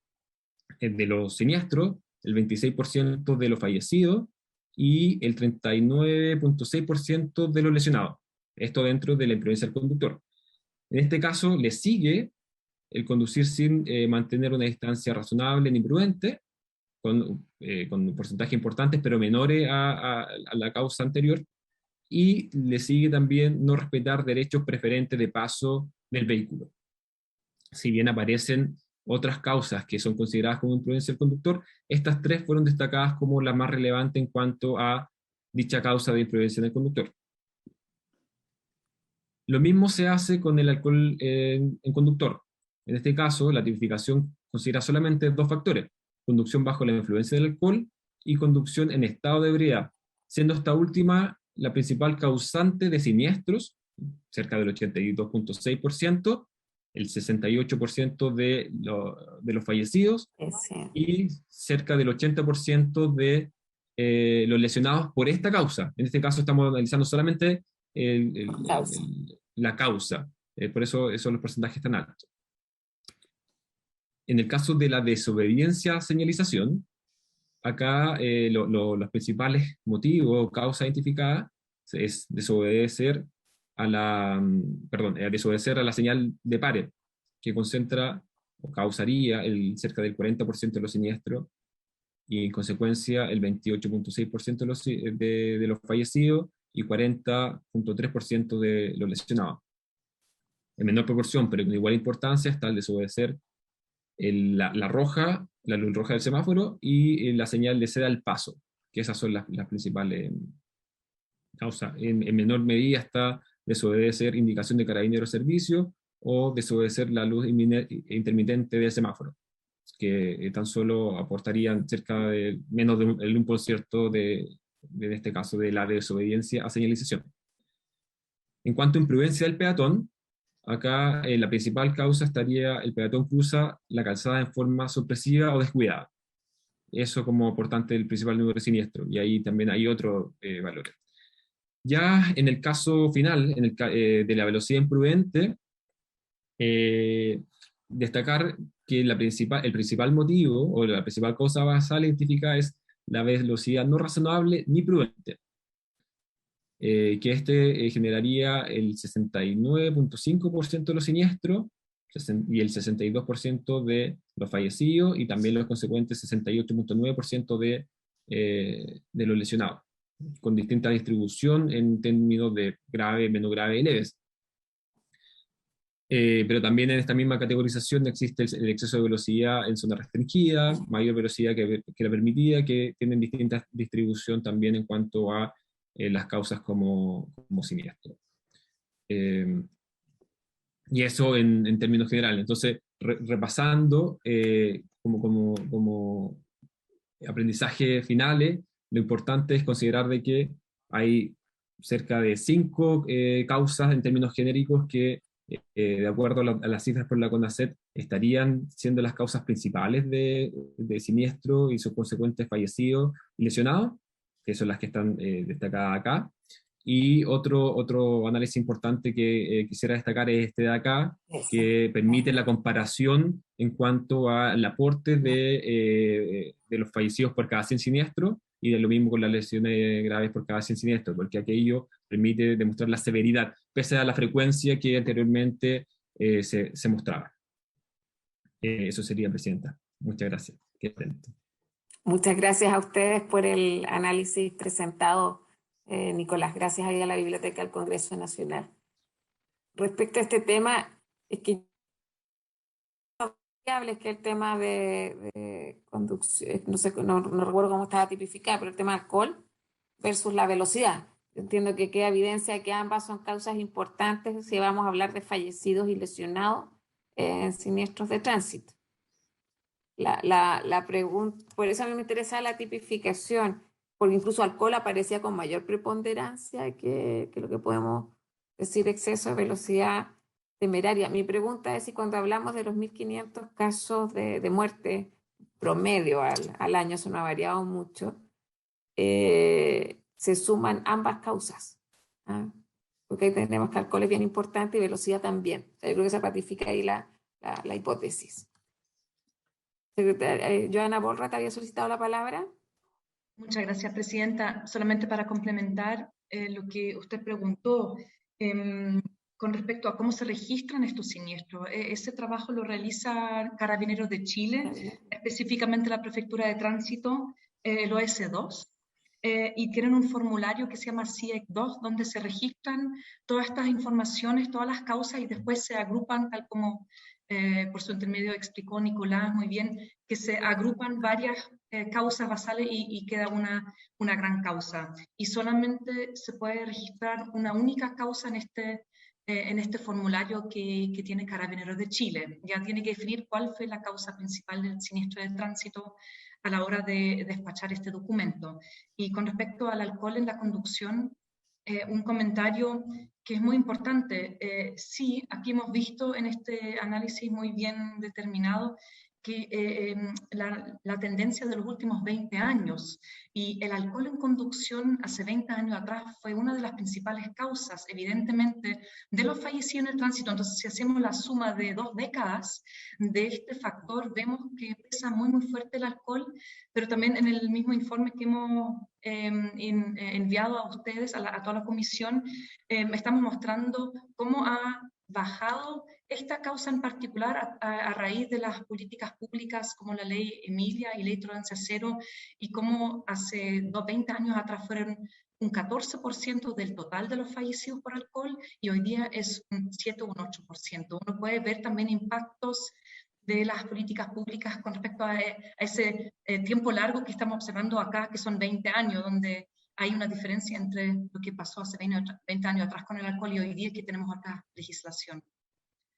los siniestros, el 26% de los fallecidos y el 39.6% de los lesionados. Esto dentro de la imprudencia del conductor. En este caso le sigue el conducir sin mantener una distancia razonable ni prudente, con porcentajes importantes pero menores a la causa anterior, y le sigue también no respetar derechos preferentes de paso del vehículo. Si bien aparecen otras causas que son consideradas como imprudencia del conductor, estas tres fueron destacadas como las más relevantes en cuanto a dicha causa de imprudencia del conductor. Lo mismo se hace con el alcohol en conductor. En este caso, la tipificación considera solamente dos factores: conducción bajo la influencia del alcohol y conducción en estado de ebriedad, siendo esta última la principal causante de siniestros, cerca del 82.6%, el 68% de los fallecidos y cerca del 80% de los lesionados por esta causa. En este caso estamos analizando solamente la causa. Por eso son los porcentajes tan altos. En el caso de la desobediencia a señalización, acá los principales motivos o causa identificada es desobedecer a la señal de pare, que concentra o causaría cerca del 40% de los siniestros y en consecuencia el 28.6% de los fallecidos y 40.3% de los lesionados. En menor proporción, pero con igual importancia, está el desobedecer la luz roja del semáforo y la señal de ceda al paso, que esas son las principales causas. En menor medida está desobedecer indicación de carabinero servicio o desobedecer la luz intermitente del semáforo, que tan solo aportarían cerca de menos del 1% en este caso de la desobediencia a señalización. En cuanto a imprudencia del peatón, acá la principal causa estaría el peatón cruza la calzada en forma sorpresiva o descuidada. Eso como aportante del principal número de siniestro, y ahí también hay otros valores. Ya en el caso final, de la velocidad imprudente, destacar que el principal motivo o la principal causa basal identificada es la velocidad no razonable ni prudente, que generaría el 69.5% de los siniestros y el 62% de los fallecidos y también los consecuentes 68.9% de los lesionados, con distinta distribución en términos de grave, menos grave y leves. Pero también en esta misma categorización existe el exceso de velocidad en zona restringida, mayor velocidad que la permitida, que tienen distinta distribución también en cuanto a las causas como siniestro. Y eso en términos generales. Entonces, repasando, como aprendizaje finales, lo importante es considerar de que hay cerca de 5 causas en términos genéricos que, de acuerdo a las cifras por la CONACET, estarían siendo las causas principales de siniestro y sus consecuentes fallecidos y lesionados, que son las que están destacadas acá. Y otro análisis importante que quisiera destacar es este de acá, que permite la comparación en cuanto al aporte de los fallecidos por cada 100 siniestros, y de lo mismo con las lesiones graves por cada 100 siniestros, porque aquello permite demostrar la severidad, pese a la frecuencia que anteriormente se mostraba. Eso sería, Presidenta. Muchas gracias. Muchas gracias a ustedes por el análisis presentado, Nicolás. Gracias ahí a la Biblioteca del Congreso Nacional. Respecto a este tema, es que el tema de conducción, no recuerdo cómo estaba tipificado, pero el tema alcohol versus la velocidad. Yo entiendo que queda evidencia de que ambas son causas importantes si vamos a hablar de fallecidos y lesionados en siniestros de tránsito. La pregunta, por eso a mí me interesa la tipificación, porque incluso alcohol aparecía con mayor preponderancia que lo que podemos decir exceso de velocidad temeraria. Mi pregunta es si cuando hablamos de los 1.500 casos de muerte promedio al año, eso no ha variado mucho, se suman ambas causas, ¿ah? Porque ahí tenemos que alcohol es bien importante y velocidad también. O sea, yo creo que se ratifica ahí la hipótesis. Secretaria, Joana Borra, ¿te había solicitado la palabra? Muchas gracias, Presidenta. Solamente para complementar lo que usted preguntó con respecto a cómo se registran estos siniestros. Ese trabajo lo realiza Carabineros de Chile, específicamente la Prefectura de Tránsito, el OS2, y tienen un formulario que se llama CIEC2, donde se registran todas estas informaciones, todas las causas, y después se agrupan, tal como por su intermedio explicó Nicolás muy bien, que se agrupan varias causas basales y queda una gran causa. Y solamente se puede registrar una única causa en este formulario que tiene Carabineros de Chile. Ya tiene que definir cuál fue la causa principal del siniestro de tránsito a la hora de despachar este documento. Y con respecto al alcohol en la conducción, un comentario que es muy importante. Sí, aquí hemos visto en este análisis muy bien determinado que la tendencia de los últimos 20 años y el alcohol en conducción hace 20 años atrás fue una de las principales causas, evidentemente, de los fallecidos en el tránsito. Entonces, si hacemos la suma de 2 décadas de este factor, vemos que pesa muy, muy fuerte el alcohol, pero también en el mismo informe que hemos enviado a ustedes, a toda la comisión, estamos mostrando cómo ha bajado esta causa en particular a raíz de las políticas públicas como la ley Emilia y ley Tolerancia Cero, y cómo hace 20 años atrás fueron un 14% del total de los fallecidos por alcohol y hoy día es un 7 o un 8%. Uno puede ver también impactos de las políticas públicas con respecto a ese tiempo largo que estamos observando acá, que son 20 años, donde hay una diferencia entre lo que pasó hace 20 años atrás con el alcohol y hoy día que tenemos acá legislación.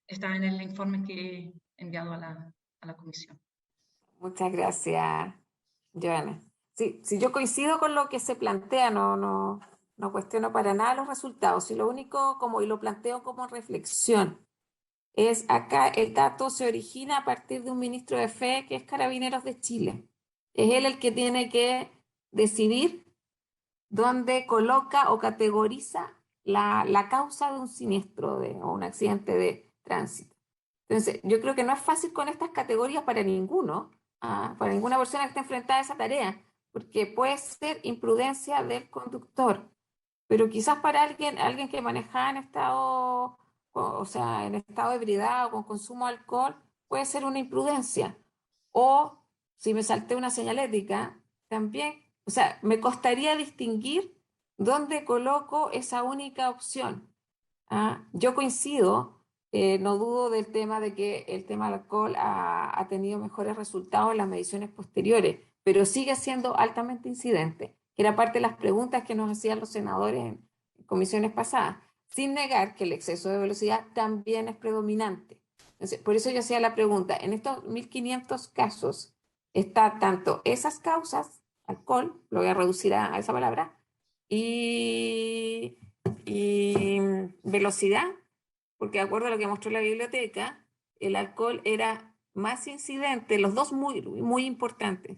Está en el informe que he enviado a la comisión. Muchas gracias, Joana. Sí, yo coincido con lo que se plantea, no cuestiono para nada los resultados, y lo único, y lo planteo como reflexión, es acá el dato se origina a partir de un ministro de fe que es Carabineros de Chile. Es él el que tiene que decidir dónde coloca o categoriza la causa de un siniestro o un accidente de tránsito. Entonces, yo creo que no es fácil con estas categorías para ninguno, para ninguna persona que esté enfrentada a esa tarea, porque puede ser imprudencia del conductor, pero quizás para alguien que manejaba en estado, en estado de ebriedad o con consumo de alcohol, puede ser una imprudencia. O si me salté una señalética, también, me costaría distinguir dónde coloco esa única opción. Yo coincido, no dudo del tema de que el tema del alcohol ha tenido mejores resultados en las mediciones posteriores, pero sigue siendo altamente incidente, que era parte de las preguntas que nos hacían los senadores en comisiones pasadas, sin negar que el exceso de velocidad también es predominante. Entonces, por eso yo hacía la pregunta, en estos 1.500 casos está tanto esas causas, alcohol, lo voy a reducir a esa palabra, y velocidad, porque de acuerdo a lo que mostró la biblioteca, el alcohol era más incidente, los dos muy, muy importantes,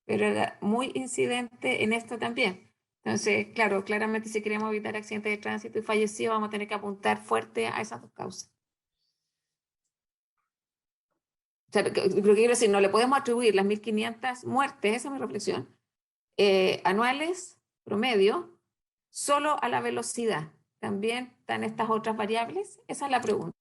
pero era muy incidente en esto también. Entonces, claro, claramente si queremos evitar accidentes de tránsito y fallecidos, vamos a tener que apuntar fuerte a esas dos causas. Lo que quiero decir, no le podemos atribuir las 1.500 muertes, esa es mi reflexión, anuales, promedio, solo a la velocidad. ¿También están estas otras variables? Esa es la pregunta.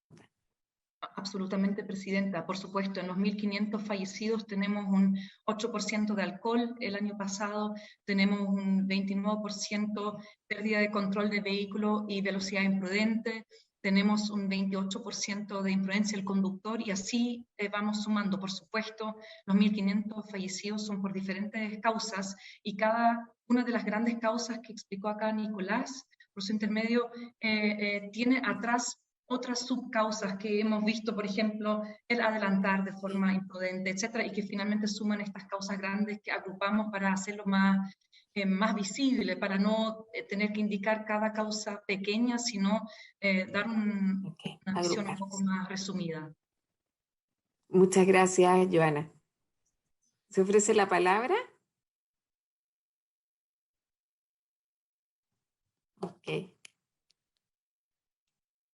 Absolutamente, Presidenta. Por supuesto, en los 1.500 fallecidos tenemos un 8% de alcohol. El año pasado tenemos un 29% pérdida de control de vehículo y velocidad imprudente. Tenemos un 28% de imprudencia del conductor y así vamos sumando. Por supuesto, los 1.500 fallecidos son por diferentes causas y cada una de las grandes causas que explicó acá Nicolás, por su intermedio, tiene atrás otras subcausas que hemos visto, por ejemplo, el adelantar de forma imprudente, etcétera, y que finalmente suman estas causas grandes que agrupamos para hacerlo más visible, para no tener que indicar cada causa pequeña, sino dar una visión un poco más resumida. Muchas gracias, Joana. ¿Se ofrece la palabra? Ok.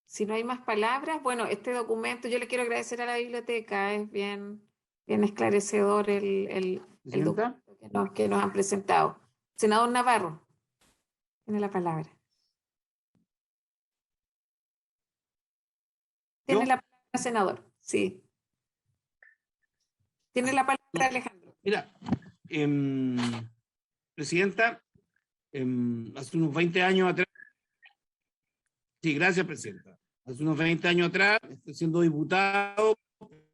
Si no hay más palabras, bueno, este documento, yo le quiero agradecer a la biblioteca, es bien esclarecedor el documento que nos han presentado. Senador Navarro, tiene la palabra. Tiene la palabra, senador, sí. Tiene la palabra, Alejandro. Mira, Presidenta, hace unos 20 años atrás, sí, gracias, Presidenta. Hace unos 20 años atrás, siendo diputado,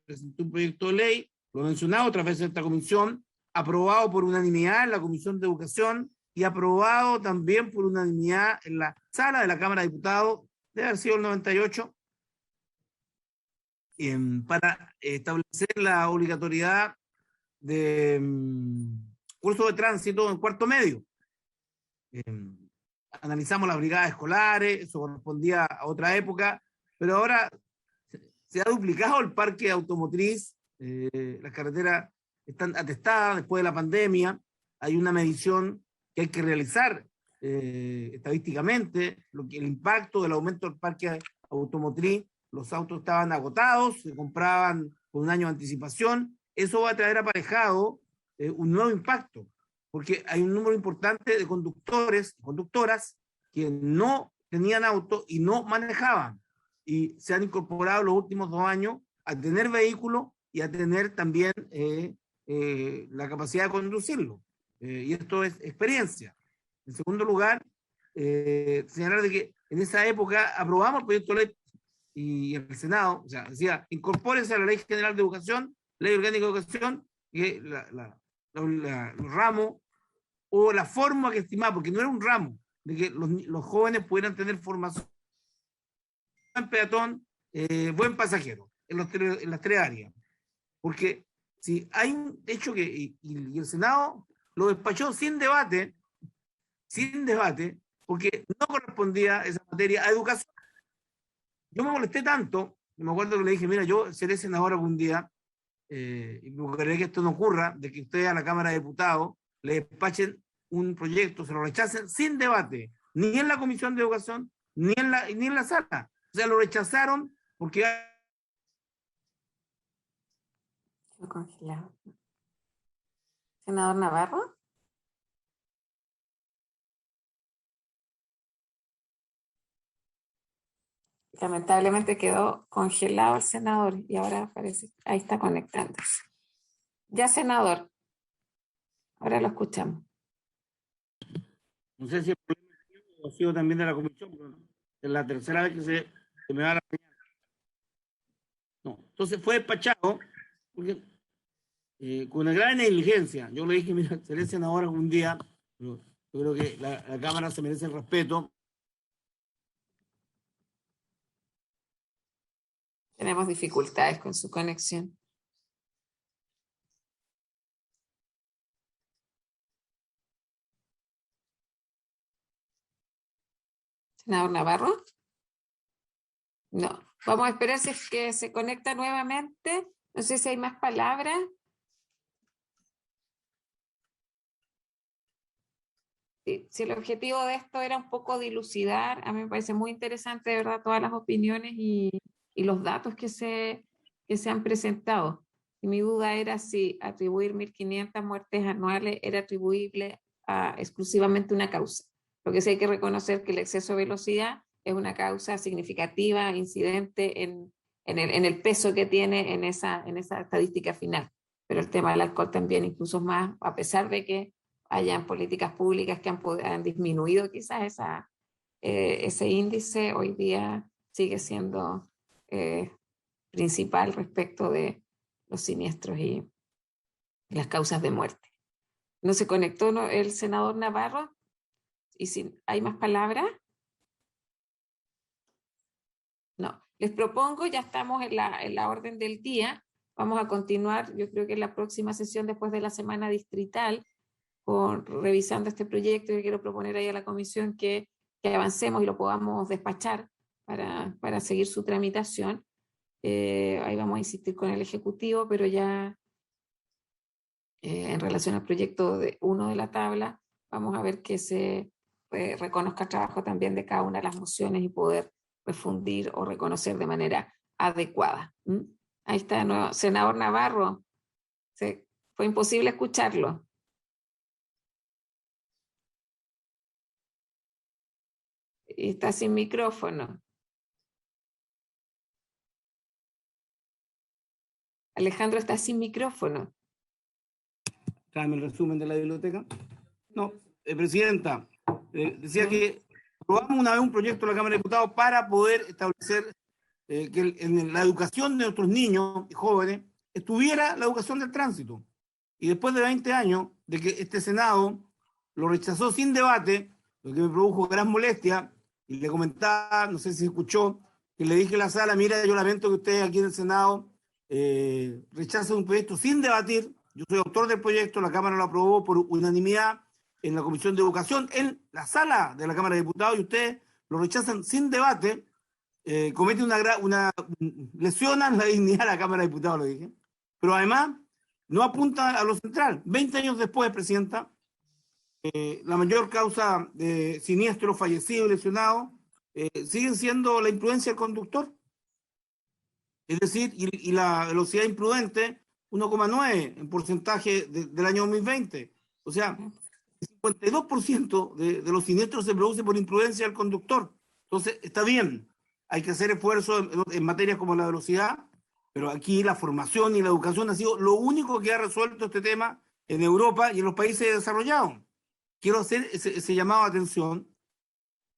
presenté un proyecto de ley, lo he mencionado otras veces en esta comisión, aprobado por unanimidad en la Comisión de Educación y aprobado también por unanimidad en la sala de la Cámara de Diputados, debe haber sido el 98, para establecer la obligatoriedad de curso de tránsito en cuarto medio. analizamos las brigadas escolares, eso correspondía a otra época, pero ahora se ha duplicado el parque automotriz, las carreteras están atestadas después de la pandemia, hay una medición que hay que realizar estadísticamente, el impacto del aumento del parque automotriz, los autos estaban agotados, se compraban con un año de anticipación, eso va a traer aparejado un nuevo impacto, porque hay un número importante de conductores y conductoras que no tenían auto y no manejaban, y se han incorporado los últimos 2 años a tener vehículos y a tener también la capacidad de conducirlo. Y esto es experiencia. En segundo lugar, señalar de que en esa época aprobamos el proyecto de ley y el Senado, o sea, decía, incorpórense a la Ley General de Educación, Ley Orgánica de Educación, que los ramos o la forma que estimaba, porque no era un ramo, de que los jóvenes pudieran tener formación buen peatón, buen pasajero, en las 3 áreas. Porque si hay un hecho que, y el Senado lo despachó sin debate, porque no correspondía esa materia a educación. Yo me molesté tanto, me acuerdo que le dije, mira, yo seré senador algún día, y me gustaría que esto no ocurra, de que ustedes a la Cámara de Diputados le despachen un proyecto, se lo rechacen sin debate, ni en la Comisión de Educación, ni en la sala. O sea, lo rechazaron porque... Congelado. Senador Navarro. Lamentablemente quedó congelado el senador y ahora parece, ahí está conectándose. Ya, senador, ahora lo escuchamos. No sé si el problema ha sido también de la comisión, pero es la tercera vez que se me va la señal. No, entonces fue despachado porque, con una gran negligencia. Yo le dije, mira, seré senador algún día, pero yo creo que la Cámara se merece el respeto. Tenemos dificultades con su conexión. Senador Navarro. No. Vamos a esperar si es que se conecta nuevamente. No sé si hay más palabras. Si el objetivo de esto era un poco dilucidar, a mí me parece muy interesante, de verdad, todas las opiniones y los datos que se han presentado. Y mi duda era si atribuir 1.500 muertes anuales era atribuible a exclusivamente una causa. Lo que sí hay que reconocer que el exceso de velocidad es una causa significativa, incidente en el peso que tiene en esa estadística final. Pero el tema del alcohol también, incluso más, a pesar de que hayan políticas públicas que han disminuido quizás ese índice, hoy día sigue siendo principal respecto de los siniestros y las causas de muerte. ¿No se conectó el senador Navarro? ¿Y si hay más palabras? No. Les propongo, ya estamos en la orden del día, vamos a continuar, yo creo que en la próxima sesión después de la semana distrital, revisando este proyecto. Yo quiero proponer ahí a la comisión que avancemos y lo podamos despachar para seguir su tramitación. Ahí vamos a insistir con el Ejecutivo, pero ya en relación al proyecto 1 de la tabla, vamos a ver que se reconozca el trabajo también de cada una de las mociones y poder refundir o reconocer de manera adecuada. Ahí está de nuevo. Senador Navarro, fue imposible escucharlo. Y está sin micrófono. Alejandro está sin micrófono. Tráeme el resumen de la biblioteca. No, presidenta, decía que aprobamos una vez un proyecto de la Cámara de Diputados para poder establecer que en la educación de nuestros niños y jóvenes estuviera la educación del tránsito. Y después de 20 años de que este Senado lo rechazó sin debate, lo que me produjo gran molestia, y le comentaba, no sé si escuchó, que le dije a la sala, mira, yo lamento que ustedes aquí en el Senado rechacen un proyecto sin debatir. Yo soy autor del proyecto, la Cámara lo aprobó por unanimidad, en la Comisión de Educación, en la sala de la Cámara de Diputados, y ustedes lo rechazan sin debate, cometen lesionan la dignidad de la Cámara de Diputados, lo dije, pero además no apuntan a lo central. 20 años después, Presidenta, la mayor causa de siniestros, fallecidos, lesionados, siguen siendo la imprudencia del conductor. Es decir, y la velocidad imprudente, 1,9 en porcentaje del año 2020. O sea, el 52% de los siniestros se produce por imprudencia del conductor. Entonces, está bien, hay que hacer esfuerzos en materias como la velocidad, pero aquí la formación y la educación ha sido lo único que ha resuelto este tema en Europa y en los países desarrollados. Quiero hacer ese llamado de atención,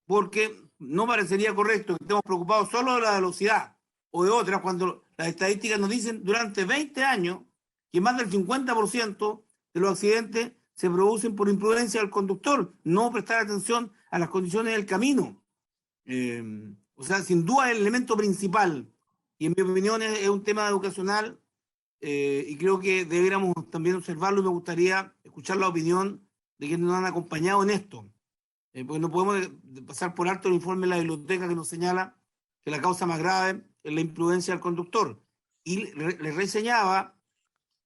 porque no parecería correcto que estemos preocupados solo de la velocidad o de otras, cuando las estadísticas nos dicen durante 20 años que más del 50% de los accidentes se producen por imprudencia del conductor, no prestar atención a las condiciones del camino. O sea, sin duda es el elemento principal, y en mi opinión es un tema educacional, y creo que deberíamos también observarlo, y me gustaría escuchar la opinión de quienes nos han acompañado en esto, porque no podemos pasar por alto el informe de la biblioteca que nos señala que la causa más grave es la imprudencia del conductor. Y les reseñaba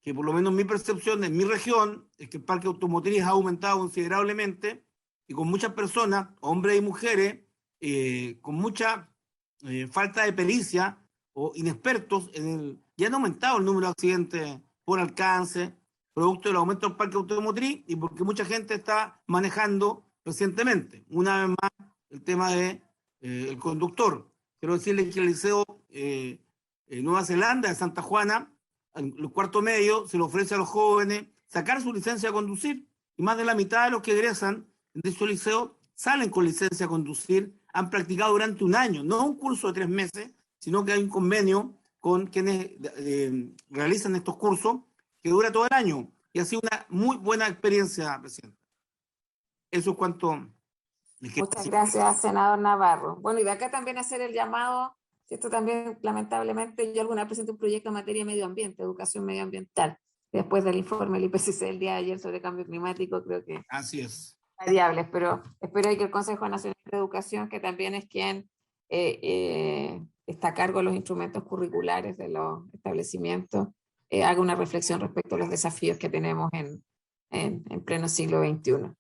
que, por lo menos mi percepción en mi región, es que el parque automotriz ha aumentado considerablemente, y con muchas personas, hombres y mujeres, con mucha falta de pericia o inexpertos ya han aumentado el número de accidentes por alcance, producto del aumento del parque automotriz y porque mucha gente está manejando recientemente. Una vez más, el tema de el conductor. Quiero decirles que el Liceo Nueva Zelanda de Santa Juana, en el cuarto medio, se le ofrece a los jóvenes sacar su licencia de conducir, y más de la mitad de los que egresan de su liceo salen con licencia de conducir, han practicado durante un año, no un curso de 3 meses, sino que hay un convenio con quienes realizan estos cursos que dura todo el año, y ha sido una muy buena experiencia, Presidente. Eso es cuanto... Muchas gracias, senador Navarro. Bueno, y de acá también hacer el llamado, esto también lamentablemente, yo alguna vez presenté un proyecto en materia de medio ambiente, educación medioambiental, después del informe del IPCC el día de ayer sobre cambio climático, creo que... Así es. Variables, pero espero que el Consejo Nacional de Educación, que también es quien está a cargo de los instrumentos curriculares de los establecimientos, haga una reflexión respecto a los desafíos que tenemos en pleno siglo XXI.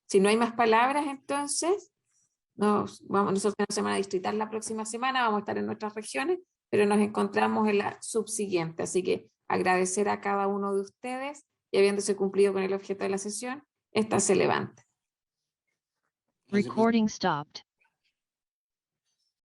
Si no hay más palabras, entonces, nosotros nos vamos a distritar la próxima semana, vamos a estar en nuestras regiones, pero nos encontramos en la subsiguiente. Así que agradecer a cada uno de ustedes, y habiéndose cumplido con el objeto de la sesión, esta se levanta. Recording stopped.